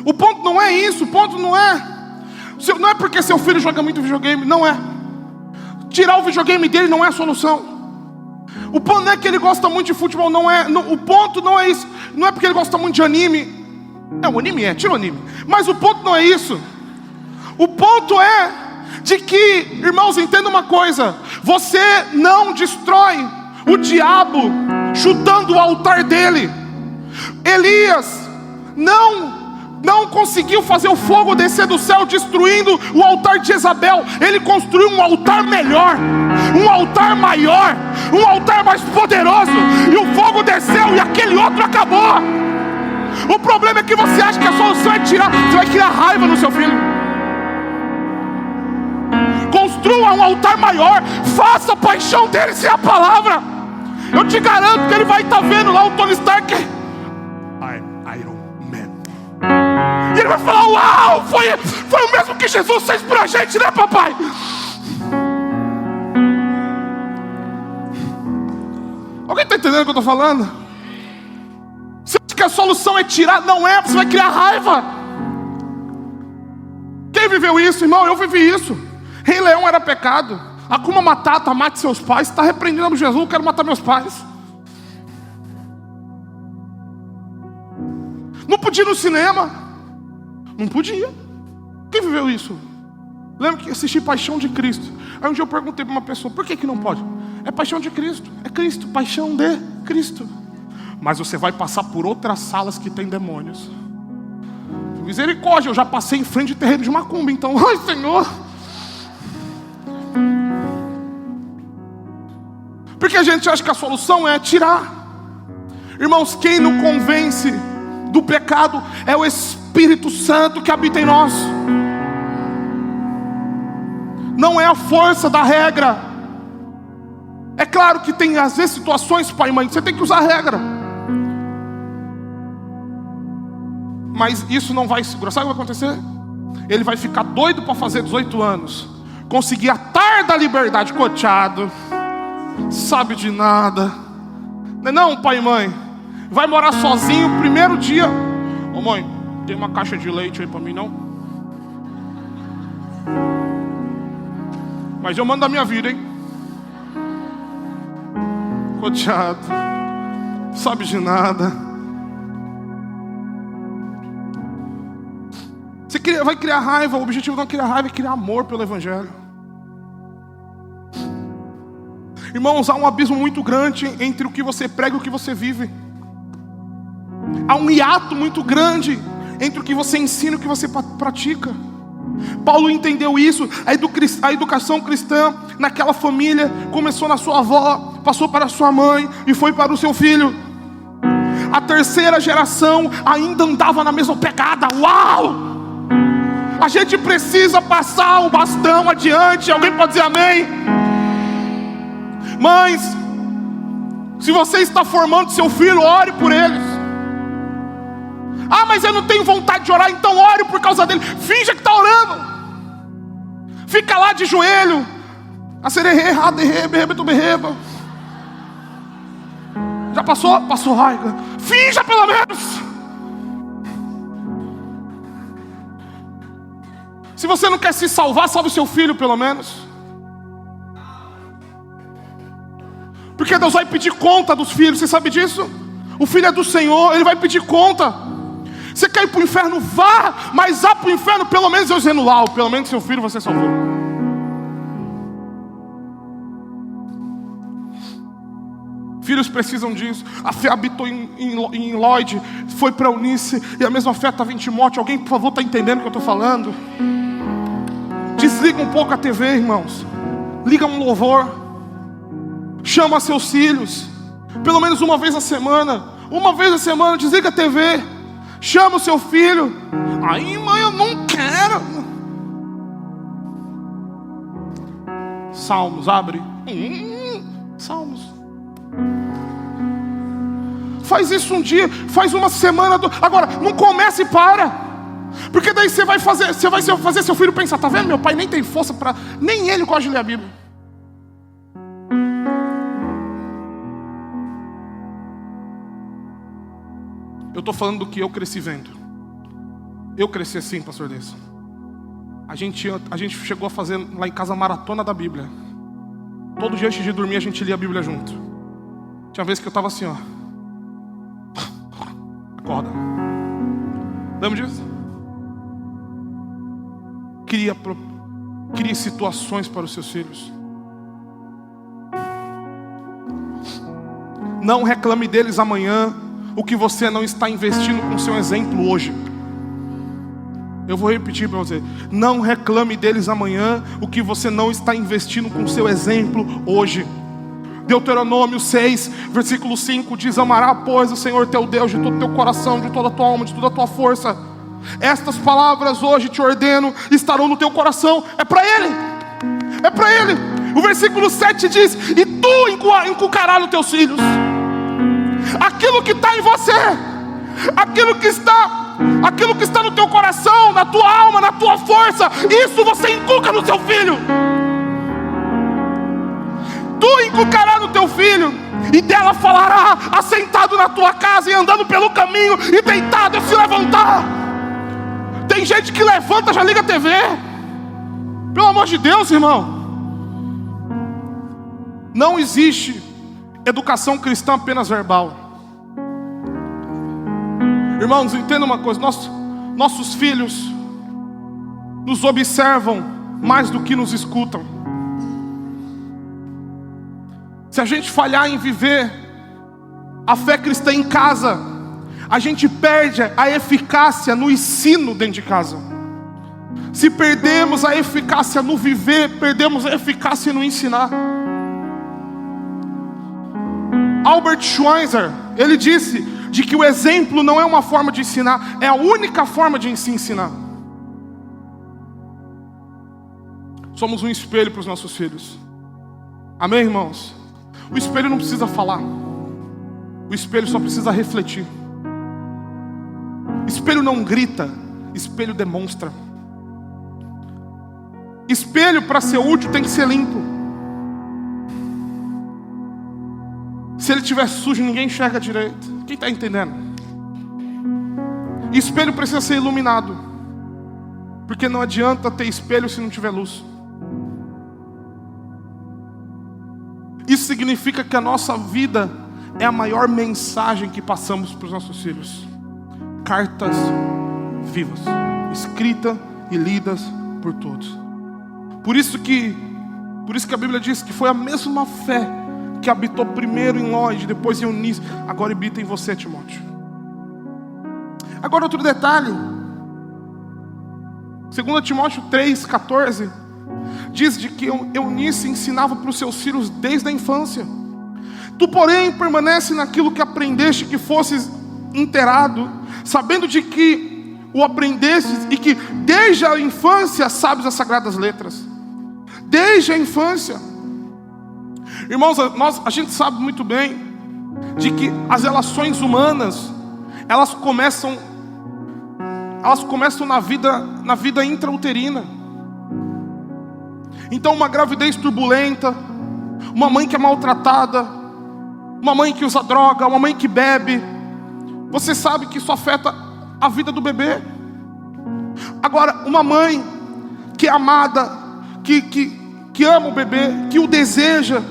O ponto não é isso. O ponto não é porque seu filho joga muito videogame. Não é. Tirar o videogame dele não é a solução. O ponto não é que ele gosta muito de futebol. Não é. O ponto não é isso. Não é porque ele gosta muito de anime. O anime tira o anime. Mas o ponto não é isso. O ponto é de que, irmãos, entenda uma coisa. Você não destrói o diabo chutando o altar dele. Elias não conseguiu fazer o fogo descer do céu destruindo o altar de Jezabel. Ele construiu um altar melhor, um altar maior, um altar mais poderoso. E o fogo desceu e aquele outro acabou. O problema é que você acha que a solução é tirar. Você vai criar raiva no seu filho. Construa um altar maior. Faça a paixão dele ser a palavra. Eu te garanto que ele vai estar vendo lá o Tony Stark, Iron Man. E ele vai falar: uau, foi o mesmo que Jesus fez pra gente, né, papai? Alguém está entendendo o que eu estou falando? Você acha que a solução é tirar? Não é, você vai criar raiva. Quem viveu isso, irmão? Eu vivi isso. Rei Leão era pecado. Hakuna Matata, mate seus pais. Está repreendendo Jesus, eu quero matar meus pais. Não podia ir no cinema. Não podia. Quem viveu isso? Lembro que assisti Paixão de Cristo. Aí um dia eu perguntei para uma pessoa: por que não pode? É paixão de Cristo. É Cristo, paixão de Cristo. Mas você vai passar por outras salas que tem demônios. Misericórdia, eu já passei em frente de terreiro de macumba. Então, ai Senhor. Porque a gente acha que a solução é tirar. Irmãos, quem nos convence do pecado é o Espírito Santo que habita em nós. Não é a força da regra. É claro que tem às vezes situações, pai e mãe, você tem que usar a regra. Mas isso não vai segurar. Sabe o que vai acontecer? Ele vai ficar doido para fazer 18 anos. Conseguir a tarde da liberdade, coteado. Sabe de nada. Não, pai e mãe. Vai morar sozinho, primeiro dia. Ô mãe, tem uma caixa de leite aí para mim não? Mas eu mando a minha vida, hein? Coteado. Sabe de nada. Você vai criar raiva. O objetivo não é criar raiva, é criar amor pelo Evangelho. Irmãos, há um abismo muito grande entre o que você prega e o que você vive. Há um hiato muito grande entre o que você ensina e o que você pratica. Paulo entendeu isso. A educação cristã naquela família começou na sua avó, passou para a sua mãe e foi para o seu filho. A terceira geração ainda andava na mesma pegada. Uau! A gente precisa passar o bastão adiante. Alguém pode dizer amém? Mães, se você está formando seu filho, ore por eles. Ah, mas eu não tenho vontade de orar. Então ore por causa dele. Finja que está orando. Fica lá de joelho. Já passou? Passou raiva. Finja pelo menos. Se você não quer se salvar, salve o seu filho pelo menos. Porque Porque Deus vai pedir conta dos filhos, você sabe disso? O filho é do Senhor, Ele vai pedir conta. Você quer ir para o inferno? Vá, mas vá para o inferno, pelo menos eu dizendo lá, pelo menos seu filho você salvou. Filhos precisam disso. A fé habitou em Lloyd, foi para Eunice, e a mesma fé estava em Timóteo. Alguém, por favor, está entendendo o que eu estou falando? Desliga um pouco a TV, irmãos. Liga um louvor. Chama seus filhos, pelo menos uma vez a semana. Uma vez a semana, desliga a TV. Chama o seu filho. Aí, mãe, eu não quero. Salmos, abre. Salmos. Faz isso um dia, faz uma semana. Agora, não comece e para. Porque daí você vai fazer seu filho pensar, tá vendo? Meu pai nem tem força para, nem ele gosta de ler a Bíblia. Eu estou falando do que eu cresci vendo. Eu cresci assim, pastor Deus. A gente chegou a fazer lá em casa a maratona da Bíblia. Todo dia antes de dormir a gente lia a Bíblia junto. Tinha vez que eu estava assim, ó. Acorda. Lembra disso? Crie situações para os seus filhos. Não reclame deles amanhã o que você não está investindo com o seu exemplo hoje. Eu vou repetir para você. Não reclame deles amanhã o que você não está investindo com o seu exemplo hoje. Deuteronômio 6, versículo 5 diz: amará, pois, o Senhor teu Deus de todo o teu coração, de toda a tua alma, de toda a tua força. Estas palavras hoje te ordeno, estarão no teu coração. É para Ele. É para Ele. O versículo 7 diz: e tu inculcarás nos teus filhos aquilo que está em você, aquilo que está no teu coração, na tua alma, na tua força. Isso você inculca no teu filho. Tu inculcarás no teu filho, e dela falará, assentado na tua casa, e andando pelo caminho, e deitado, e se levantar. Tem gente que levanta, já liga a TV. Pelo amor de Deus, irmão. Não existe educação cristã apenas verbal. Irmãos, entenda uma coisa. Nossos filhos nos observam mais do que nos escutam. Se a gente falhar em viver a fé cristã em casa, a gente perde a eficácia no ensino dentro de casa. Se perdemos a eficácia no viver, perdemos a eficácia no ensinar. Albert Schweitzer, ele disse de que o exemplo não é uma forma de ensinar, é a única forma de se ensinar. Somos um espelho para os nossos filhos. Amém, irmãos? O espelho não precisa falar. O espelho só precisa refletir. Espelho não grita, espelho demonstra. Espelho, para ser útil, tem que ser limpo. Se ele estiver sujo, ninguém enxerga direito. Quem está entendendo? Espelho precisa ser iluminado, porque não adianta ter espelho se não tiver luz. Isso significa que a nossa vida é a maior mensagem que passamos para os nossos filhos. Cartas vivas, escritas e lidas por todos. Por isso que a Bíblia diz que foi a mesma fé que habitou primeiro em Lloyd, depois em Eunice, agora habita em você, Timóteo. Agora outro detalhe. 2 Timóteo 3,14 diz de que Eunice ensinava para os seus filhos desde a infância. Tu, porém, permanece naquilo que aprendeste, que fosses inteirado, sabendo de que o aprendestes e que desde a infância sabes as sagradas letras. Desde a infância. Irmãos, a gente sabe muito bem de que as relações humanas, elas começam na vida intrauterina. Então, uma gravidez turbulenta, uma mãe que é maltratada, uma mãe que usa droga, uma mãe que bebe, você sabe que isso afeta a vida do bebê. Agora, uma mãe que é amada, que ama o bebê, que o deseja,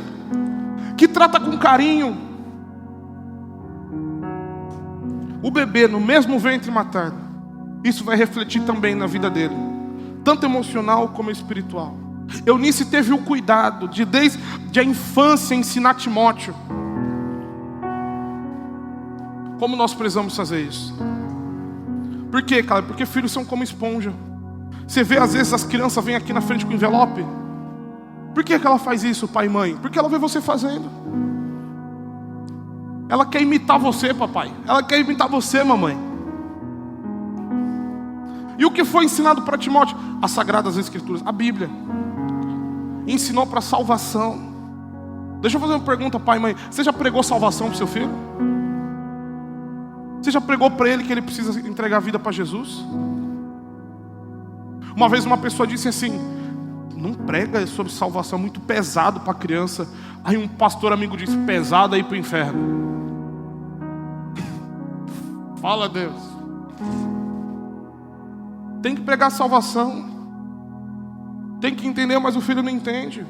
que trata com carinho o bebê no mesmo ventre materno, isso vai refletir também na vida dele, tanto emocional como espiritual. Eunice teve o cuidado de desde a infância ensinar Timóteo como nós precisamos fazer isso. Por quê, cara? Porque filhos são como esponja. Você vê às vezes as crianças vêm aqui na frente com envelope. Por que ela faz isso, pai e mãe? Porque ela vê você fazendo. Ela quer imitar você, papai. Ela quer imitar você, mamãe. E o que foi ensinado para Timóteo? As Sagradas Escrituras, a Bíblia. Ensinou para salvação. Deixa eu fazer uma pergunta, pai e mãe. Você já pregou salvação para o seu filho? Você já pregou para ele que ele precisa entregar a vida para Jesus? Uma vez uma pessoa disse assim: não prega sobre salvação, muito pesado para a criança. Aí um pastor amigo disse: pesado aí para o inferno. Fala, Deus. Tem que pregar salvação. Tem que entender, mas o filho não entende.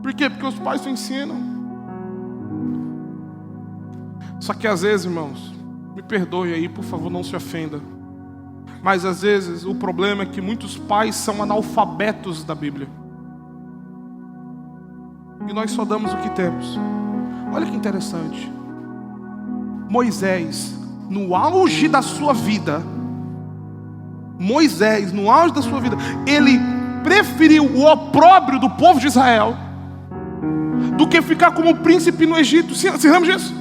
Por quê? Porque os pais não ensinam. Só que às vezes, irmãos, me perdoe aí, por favor, não se ofenda, mas às vezes o problema é que muitos pais são analfabetos da Bíblia. E nós só damos o que temos. Olha que interessante. Moisés, no auge da sua vida, ele preferiu o opróbrio do povo de Israel do que ficar como príncipe no Egito. Você lembra disso?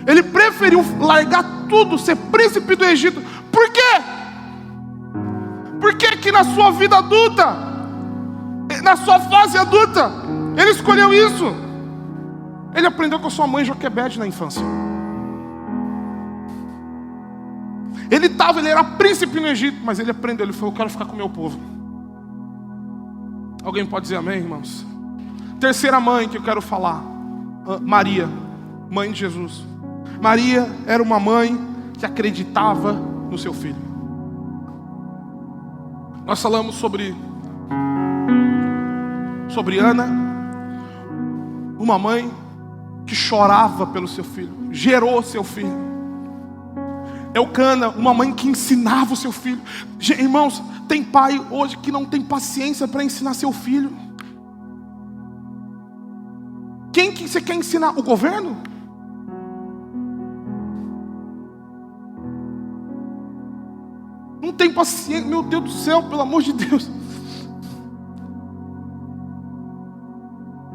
Ele preferiu largar tudo, ser príncipe do Egito. Por quê? Por que na sua vida adulta, na sua fase adulta, ele escolheu isso? Ele aprendeu com a sua mãe Joquebede na infância. Ele era príncipe no Egito, mas ele aprendeu, ele falou: eu quero ficar com o meu povo. Alguém pode dizer amém, irmãos? Terceira mãe que eu quero falar, Maria, mãe de Jesus. Maria era uma mãe que acreditava no seu filho. Nós falamos sobre Ana, uma mãe que chorava pelo seu filho, gerou seu filho. Elcana, uma mãe que ensinava o seu filho. Irmãos, tem pai hoje que não tem paciência para ensinar seu filho. Quem que você quer ensinar? O governo? Não tem paciência, meu Deus do céu, pelo amor de Deus.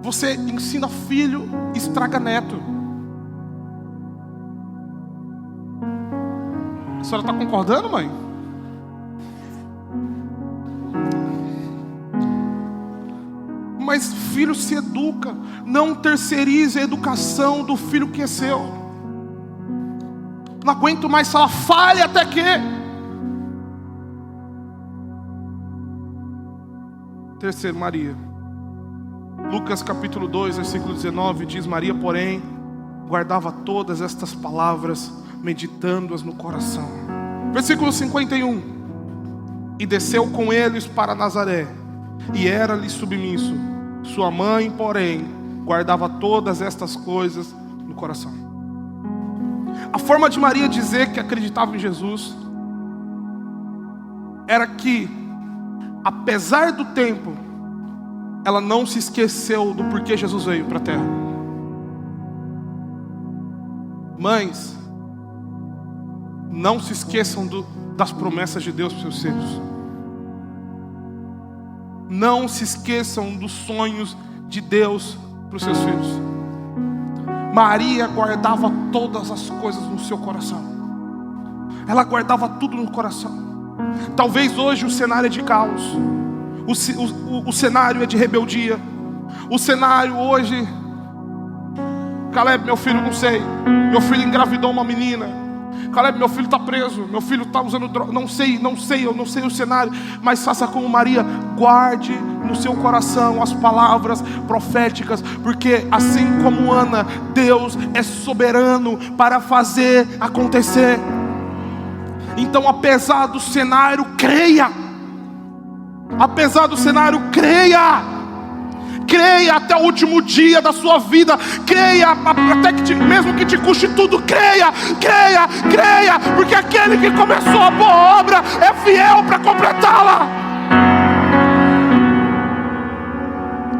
Você ensina filho, estraga neto. A senhora está concordando, mãe? Mas filho se educa. Não terceirize a educação do filho que é seu. Não aguento mais falar, fale até que. Terceiro, Maria. Lucas capítulo 2, versículo 19 diz: Maria, porém, guardava todas estas palavras, meditando-as no coração. Versículo 51. E desceu com eles para Nazaré, e era-lhe submisso. Sua mãe, porém, guardava todas estas coisas no coração. A forma de Maria dizer que acreditava em Jesus era que, apesar do tempo, ela não se esqueceu do porquê Jesus veio para a terra. Mães, não se esqueçam das promessas de Deus para os seus filhos. Não se esqueçam dos sonhos de Deus para os seus filhos. Maria guardava todas as coisas no seu coração. Ela guardava tudo no coração. Talvez hoje o cenário é de caos. O cenário é de rebeldia. O cenário hoje, Caleb, meu filho, não sei, meu filho engravidou uma menina. Caleb, meu filho está preso, meu filho está usando droga. Não sei o cenário. Mas faça como Maria, guarde no seu coração as palavras proféticas, porque assim como Ana, Deus é soberano para fazer acontecer. Então, apesar do cenário, creia. Apesar do cenário, creia. Creia até o último dia da sua vida. Creia até que mesmo que te custe tudo. Creia, creia, creia. Porque aquele que começou a boa obra é fiel para completá-la.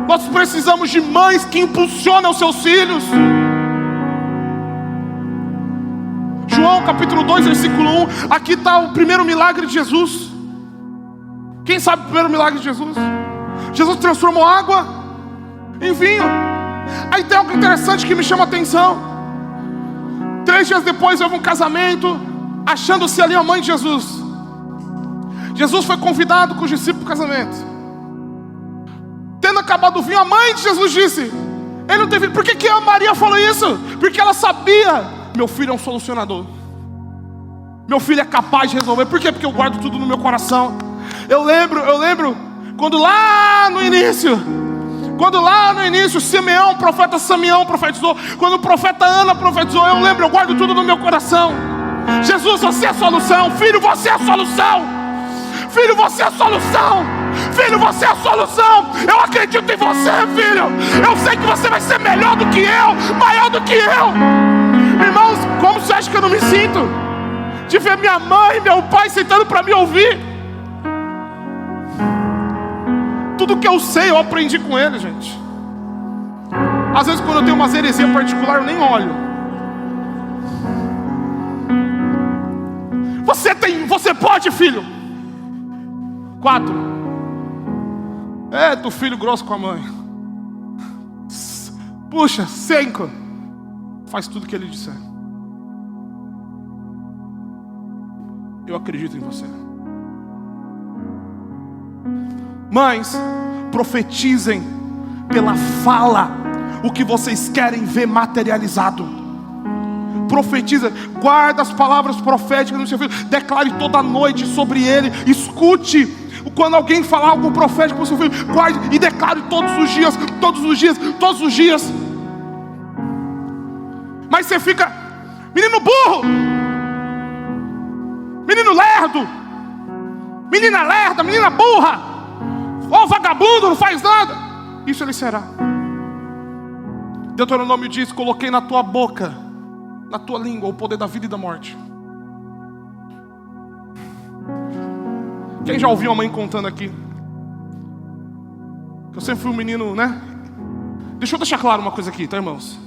Nós precisamos de mães que impulsionam os seus filhos. João capítulo 2, versículo 1. Aqui está o primeiro milagre de Jesus. Quem sabe o primeiro milagre de Jesus? Jesus transformou água em vinho. Aí tem algo interessante que me chama a atenção. 3 dias depois houve um casamento, achando-se ali a mãe de Jesus. Jesus foi convidado com os discípulos para o casamento. Tendo acabado o vinho, a mãe de Jesus disse: ele não teve. Por que a Maria falou isso? Porque ela sabia: meu filho é um solucionador. Meu filho é capaz de resolver. Por quê? Porque eu guardo tudo no meu coração. Eu lembro quando lá no início, Simeão, o profeta Simeão profetizou, quando o profeta Ana profetizou, eu guardo tudo no meu coração. Jesus, você é a solução. Filho, você é a solução. Filho, você é a solução. Filho, você é a solução. Eu acredito em você, filho. Eu sei que você vai ser melhor do que eu, maior do que eu. Irmãos, como você acha que eu não me sinto de ver minha mãe e meu pai sentando para me ouvir? Tudo que eu sei eu aprendi com ele, gente. Às vezes quando eu tenho uma heresia particular eu nem olho. Você pode, filho. 4. Tu filho grosso com a mãe. Puxa, 5. Faz tudo que ele disser. Eu acredito em você. Mães, profetizem pela fala o que vocês querem ver materializado. Profetiza, guarda as palavras proféticas no seu filho. Declare toda noite sobre ele. Escute quando alguém falar algo profético para o seu filho. Guarde e declare todos os dias. Todos os dias, todos os dias. Mas você fica: menino burro, menino lerdo, menina lerda, menina burra, ó vagabundo, não faz nada. Isso ele será. Deuteronômio diz: coloquei na tua boca, na tua língua, o poder da vida e da morte. Quem já ouviu a mãe contando aqui? Eu sempre fui um menino, né? Deixa eu deixar claro uma coisa aqui, tá, irmãos?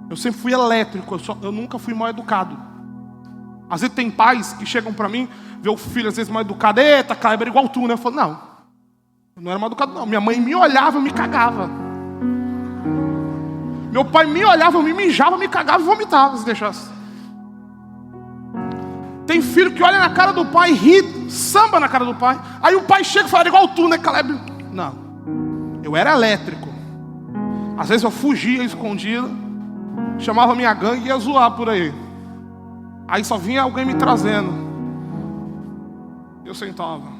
Eu sempre fui elétrico, eu nunca fui mal educado. Às vezes tem pais que chegam pra mim, vê o filho às vezes mal educado: eita, Kleber, igual tu, né? Eu falo: não, eu não era mal educado não. Minha mãe me olhava, eu me cagava. Meu pai me olhava, eu me mijava, me cagava e vomitava se deixasse. Tem filho que olha na cara do pai, ri, samba na cara do pai. Aí o pai chega e fala: igual tu, né, Caleb? Não, eu era elétrico. Às vezes eu fugia escondido, chamava minha gangue e ia zoar por aí. Aí só vinha alguém me trazendo. Eu sentava.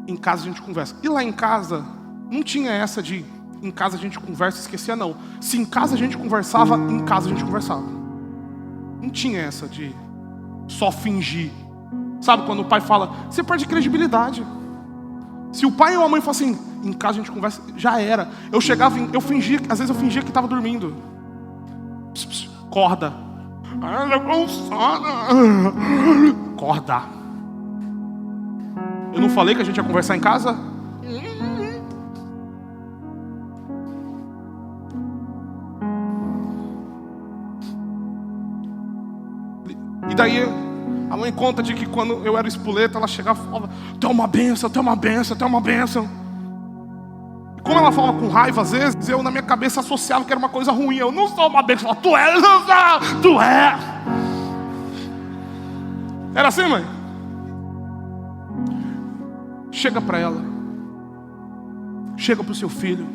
Em casa a gente conversa. E lá em casa não tinha essa de em casa a gente conversa e esquecia, não. Se em casa a gente conversava, em casa a gente conversava. Não tinha essa de só fingir. Sabe quando o pai fala, você perde credibilidade. Se o pai ou a mãe falam assim, em casa a gente conversa, já era. Eu chegava, eu fingia, às vezes eu fingia que estava dormindo. Pss, pss, acorda. Acorda. Eu não falei que a gente ia conversar em casa? E daí a mãe conta de que quando eu era espoleta, ela chegava e falava, tu é uma bênção, tu é uma bênção, tu é uma bênção. E como ela falava com raiva às vezes, eu na minha cabeça associava que era uma coisa ruim. Eu não sou uma bênção, tu é, tu é. Era assim, mãe? Chega para ela, chega para o seu filho,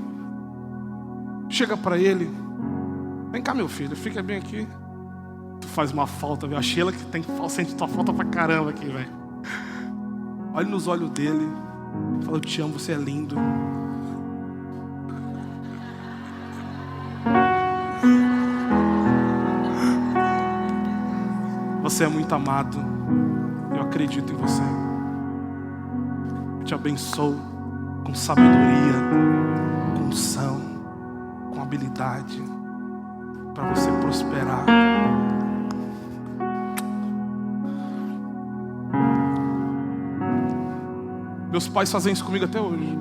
chega para ele, vem cá meu filho, fica bem aqui. Tu faz uma falta, velho. A Sheila que sente tua falta pra caramba aqui, velho. Olha nos olhos dele, fala, eu te amo, você é lindo. Você é muito amado. Eu acredito em você. Eu te abençoo com sabedoria, com unção. habilidade para você prosperar. Meus pais fazem isso comigo até hoje.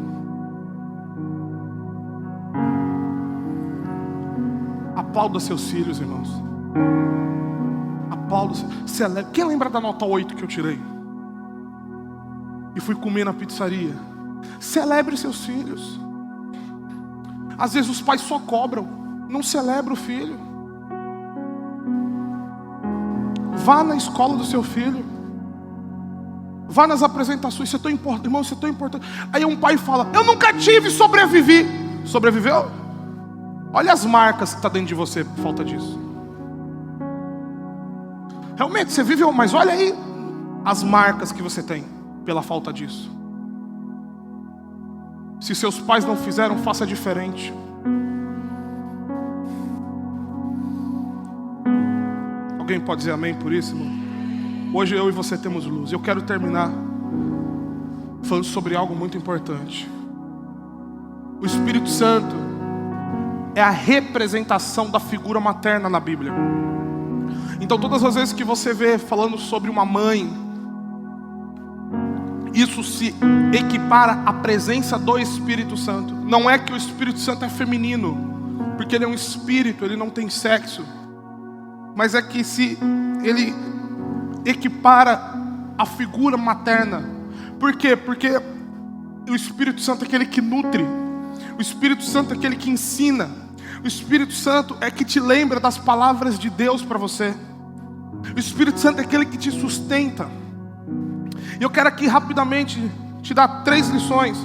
Aplauda seus filhos, irmãos. Aplauda. Celebre. Quem lembra da nota 8 que eu tirei? E fui comer na pizzaria. Celebre seus filhos. Às vezes os pais só cobram, não celebra o filho. Vá na escola do seu filho. Vá nas apresentações. Você é tão importante, irmão, você é tão importante. Aí um pai fala: eu nunca tive, sobrevivi. Sobreviveu? Olha as marcas que está dentro de você por falta disso. Realmente você viveu, mas olha aí as marcas que você tem pela falta disso. Se seus pais não fizeram, faça diferente. Alguém pode dizer amém por isso, irmão? Hoje eu e você temos luz. Eu quero terminar falando sobre algo muito importante. O Espírito Santo é a representação da figura materna na Bíblia. Então todas as vezes que você vê falando sobre uma mãe, isso se equipara à presença do Espírito Santo. Não é que o Espírito Santo é feminino, porque ele é um espírito, ele não tem sexo. Mas é que se ele equipara a figura materna. Por quê? Porque o Espírito Santo é aquele que nutre. O Espírito Santo é aquele que ensina. O Espírito Santo é que te lembra das palavras de Deus para você. O Espírito Santo é aquele que te sustenta. E eu quero aqui rapidamente te dar 3 lições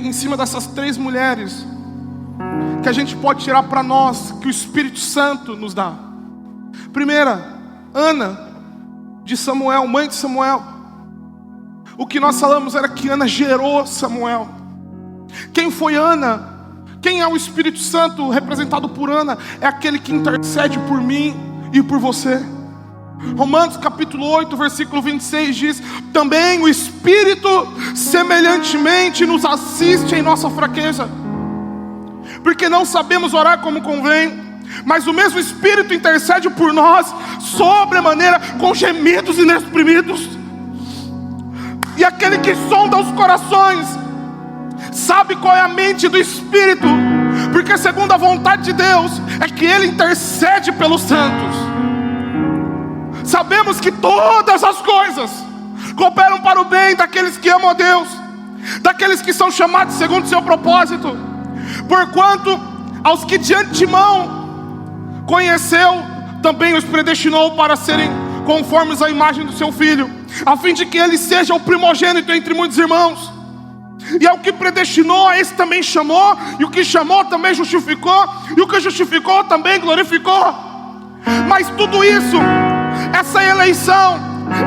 em cima dessas 3 mulheres que a gente pode tirar para nós, que o Espírito Santo nos dá. Primeira, Ana de Samuel, mãe de Samuel. O que nós falamos era que Ana gerou Samuel. Quem foi Ana? Quem é o Espírito Santo representado por Ana? É aquele que intercede por mim e por você. Romanos capítulo 8, versículo 26 diz: também o Espírito semelhantemente nos assiste em nossa fraqueza, porque não sabemos orar como convém, mas o mesmo Espírito intercede por nós sobremaneira com gemidos inexprimidos. E aquele que sonda os corações sabe qual é a mente do Espírito, porque segundo a vontade de Deus é que Ele intercede pelos santos. Sabemos que todas as coisas cooperam para o bem daqueles que amam a Deus, daqueles que são chamados segundo o seu propósito. Porquanto aos que de antemão conheceu, também os predestinou para serem conformes à imagem do seu Filho, a fim de que ele seja o primogênito entre muitos irmãos. E ao que predestinou, a esse também chamou, e o que chamou também justificou, e o que justificou também glorificou. Mas tudo isso, essa eleição,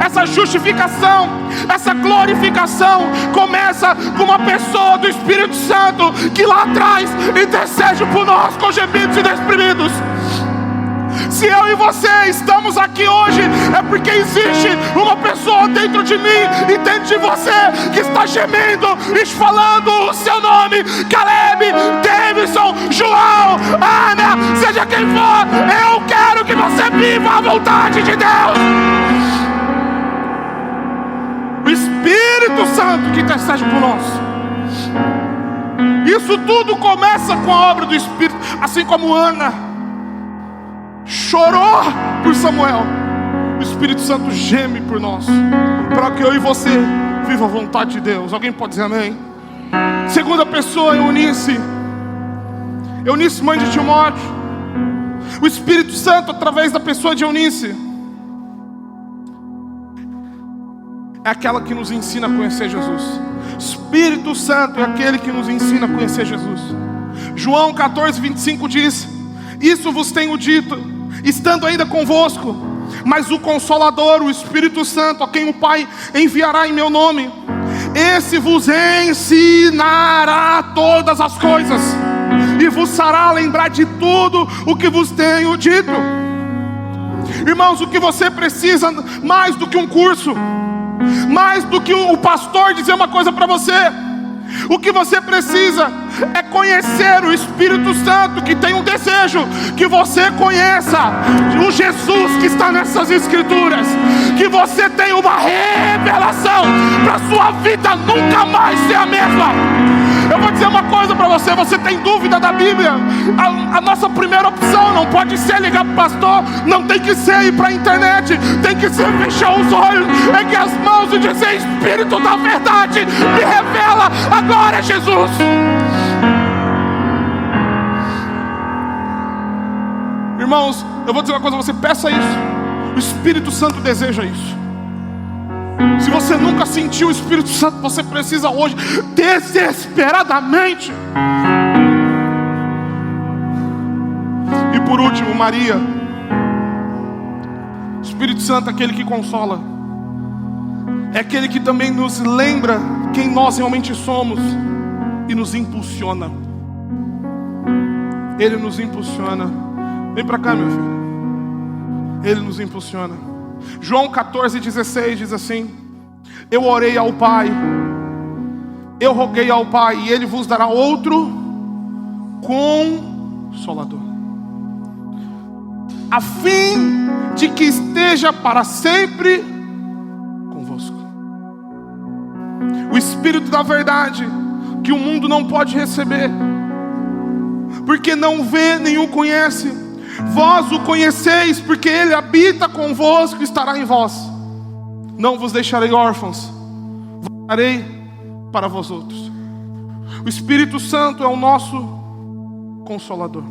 essa justificação, essa glorificação, começa com uma pessoa do Espírito Santo, que lá atrás intercede por nós com gemidos inexprimidos. Se eu e você estamos aqui hoje, é porque existe uma pessoa dentro de mim e dentro de você que está gemendo e falando o seu nome: Caleb, Davidson, João, Ana, seja quem for, eu quero que você viva a vontade de Deus. O Espírito Santo que intercede por nós. Isso tudo começa com a obra do Espírito. Assim como Ana chorou por Samuel, o Espírito Santo geme por nós, para que eu e você viva a vontade de Deus. Alguém pode dizer amém? Segunda pessoa, Eunice, mãe de Timóteo. O Espírito Santo, através da pessoa de Eunice, é aquela que nos ensina a conhecer Jesus. Espírito Santo é aquele que nos ensina a conhecer Jesus. João 14, 25 diz: isso vos tenho dito, estando ainda convosco, mas o Consolador, o Espírito Santo, a quem o Pai enviará em meu nome, esse vos ensinará todas as coisas, e vos fará lembrar de tudo o que vos tenho dito. Irmãos, o que você precisa, mais do que um curso, mais do que o pastor dizer uma coisa para você, O que você precisa é conhecer o Espírito Santo, que tem um desejo que você conheça o Jesus que está nessas Escrituras, que você tenha uma revelação para a sua vida nunca mais ser a mesma. Eu vou dizer uma coisa para você: você tem dúvida da Bíblia? A nossa primeira opção não pode ser ligar para o pastor, não tem que ser ir para a internet, tem que ser fechar os olhos, erguer as mãos e dizer: Espírito da verdade, me revela agora, Jesus. Irmãos, eu vou dizer uma coisa para você: peça isso. O Espírito Santo deseja isso. Se você nunca sentiu o Espírito Santo, você precisa hoje, desesperadamente. E por último, Maria. O Espírito Santo é aquele que consola, é aquele que também nos lembra quem nós realmente somos e nos impulsiona. Ele nos impulsiona. Vem para cá, meu filho. Ele nos impulsiona. João 14,16 diz assim: eu orei ao Pai, eu roguei ao Pai, e Ele vos dará outro Consolador, a fim de que esteja para sempre convosco. O Espírito da verdade, que o mundo não pode receber, porque não vê nem o conhece. Vós o conheceis, porque Ele habita convosco e estará em vós. Não vos deixarei órfãos, voltarei para vós outros. O Espírito Santo é o nosso Consolador.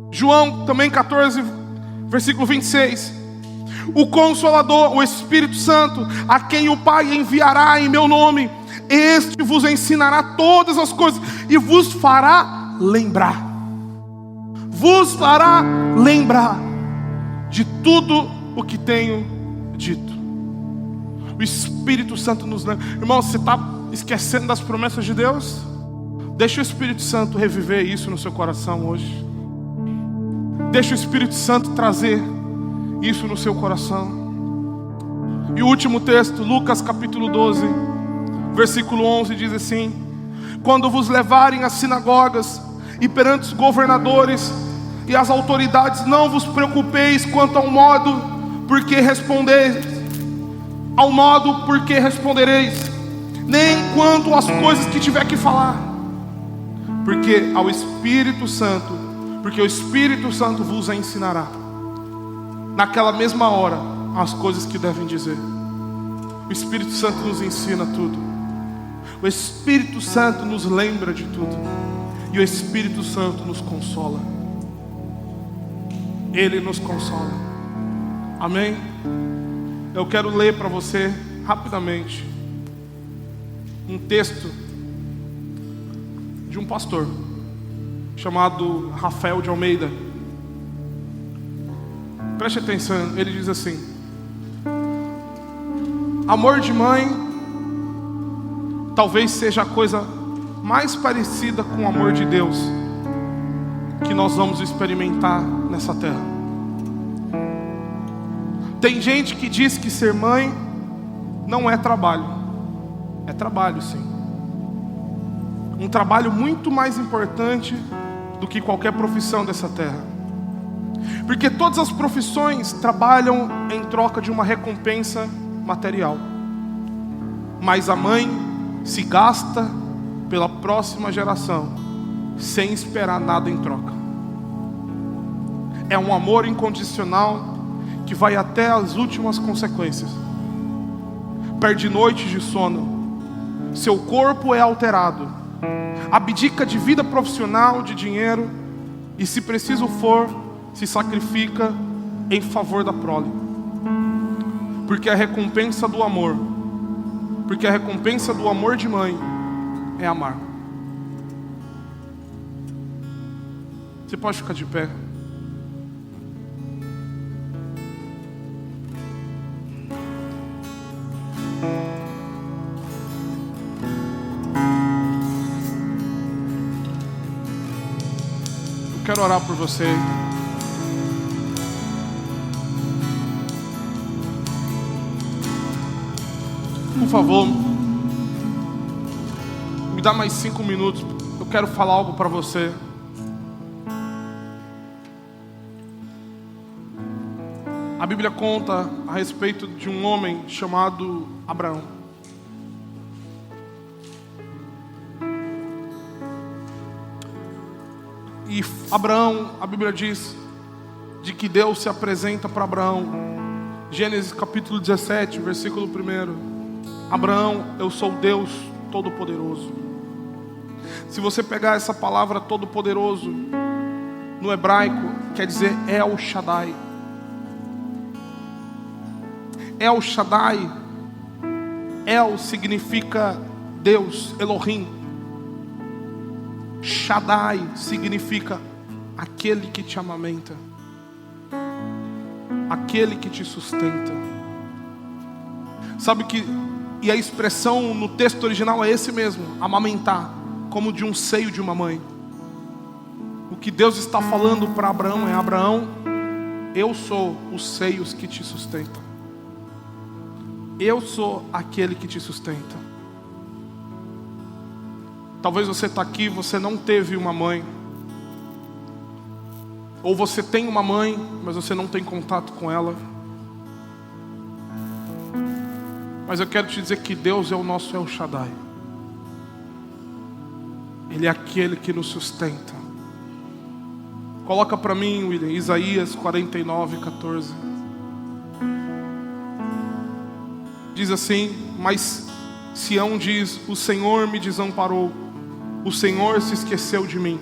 João também 14, versículo 26. O Consolador, o Espírito Santo, a quem o Pai enviará em meu nome, este vos ensinará todas as coisas e vos fará lembrar. Vos fará lembrar de tudo o que tenho dito. O Espírito Santo nos lembra. Irmão, você está esquecendo das promessas de Deus? Deixa o Espírito Santo reviver isso no seu coração hoje. Deixa o Espírito Santo trazer isso no seu coração. E o último texto, Lucas capítulo 12, versículo 11, diz assim: quando vos levarem às sinagogas e perante os governadores e as autoridades, não vos preocupeis quanto ao modo porque respondereis, nem quanto às coisas que tiver que falar, porque o Espírito Santo vos ensinará naquela mesma hora as coisas que devem dizer. O Espírito Santo nos ensina tudo. O Espírito Santo nos lembra de tudo. E o Espírito Santo nos consola. Ele nos consola. Amém? Eu quero ler para você rapidamente um texto de um pastor chamado Rafael de Almeida. Preste atenção, ele diz assim: amor de mãe talvez seja a coisa mais parecida com o amor de Deus que nós vamos experimentar nessa terra. Tem gente que diz que ser mãe não é trabalho. É trabalho, sim. Um trabalho muito mais importante do que qualquer profissão dessa terra. Porque todas as profissões trabalham em troca de uma recompensa material. Mas a mãe se gasta pela próxima geração sem esperar nada em troca. É um amor incondicional que vai até as últimas consequências. Perde noites de sono, seu corpo é alterado, abdica de vida profissional, de dinheiro, e se preciso for, se sacrifica em favor da prole. Porque a recompensa do amor de mãe é amar. Você pode ficar de pé. Eu quero orar por você. Por favor, Me dá mais 5 minutos. Eu quero falar algo para você. A Bíblia conta a respeito de um homem chamado Abraão. E Abraão, a Bíblia diz de que Deus se apresenta para Abraão. Gênesis capítulo 17, versículo 1. Abraão, eu sou Deus Todo-Poderoso. Se você pegar essa palavra Todo-Poderoso no hebraico, quer dizer El Shaddai. El Shaddai, El significa Deus, Elohim. Shaddai significa aquele que te amamenta, aquele que te sustenta. Sabe que, e a expressão no texto original é esse mesmo, amamentar, como de um seio de uma mãe. O que Deus está falando para Abraão é: Abraão, eu sou os seios que te sustentam. Eu sou aquele que te sustenta. Talvez você está aqui, você não teve uma mãe. Ou você tem uma mãe, mas você não tem contato com ela. Mas eu quero te dizer que Deus é o nosso El Shaddai. Ele é aquele que nos sustenta. Coloca para mim, William, Isaías 49:14. Diz assim: mas Sião diz, o Senhor me desamparou, o Senhor se esqueceu de mim.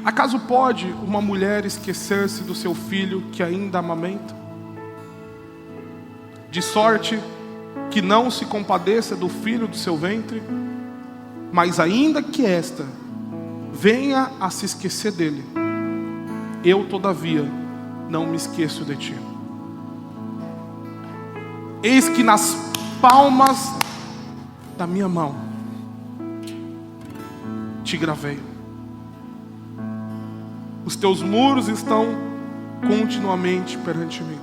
Acaso pode uma mulher esquecer-se do seu filho que ainda amamenta? De sorte que não se compadeça do filho do seu ventre? Mas ainda que esta venha a se esquecer dele, eu todavia não me esqueço de ti. Eis que nas palmas da minha mão te gravei. Os teus muros estão continuamente perante mim.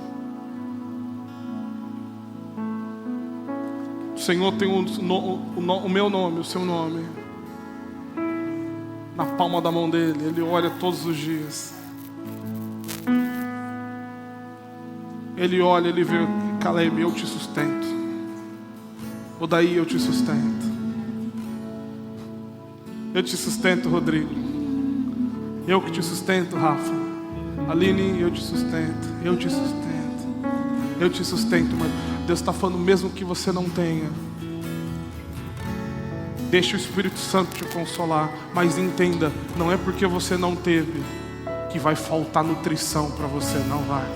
O Senhor tem o meu nome, o seu nome na palma da mão dele. Ele olha todos os dias. Ele olha, ele vê: Caleb, eu te sustento. Odaí, eu te sustento. Eu te sustento, Rodrigo. Eu que te sustento, Rafa. Aline, eu te sustento. Eu te sustento. Eu te sustento, mas Deus está falando, mesmo que você não tenha, deixa o Espírito Santo te consolar. Mas entenda, não é porque você não teve que vai faltar nutrição para você, não vai.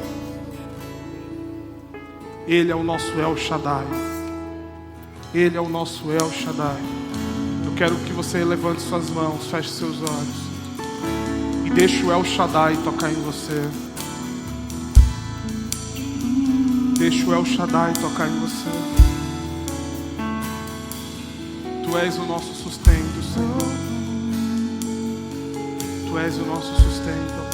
Ele é o nosso El Shaddai. Ele é o nosso El Shaddai. Eu quero que você levante suas mãos, feche seus olhos e deixe o El Shaddai tocar em você. Deixe o El Shaddai tocar em você. Tu és o nosso sustento, Senhor. Tu és o nosso sustento.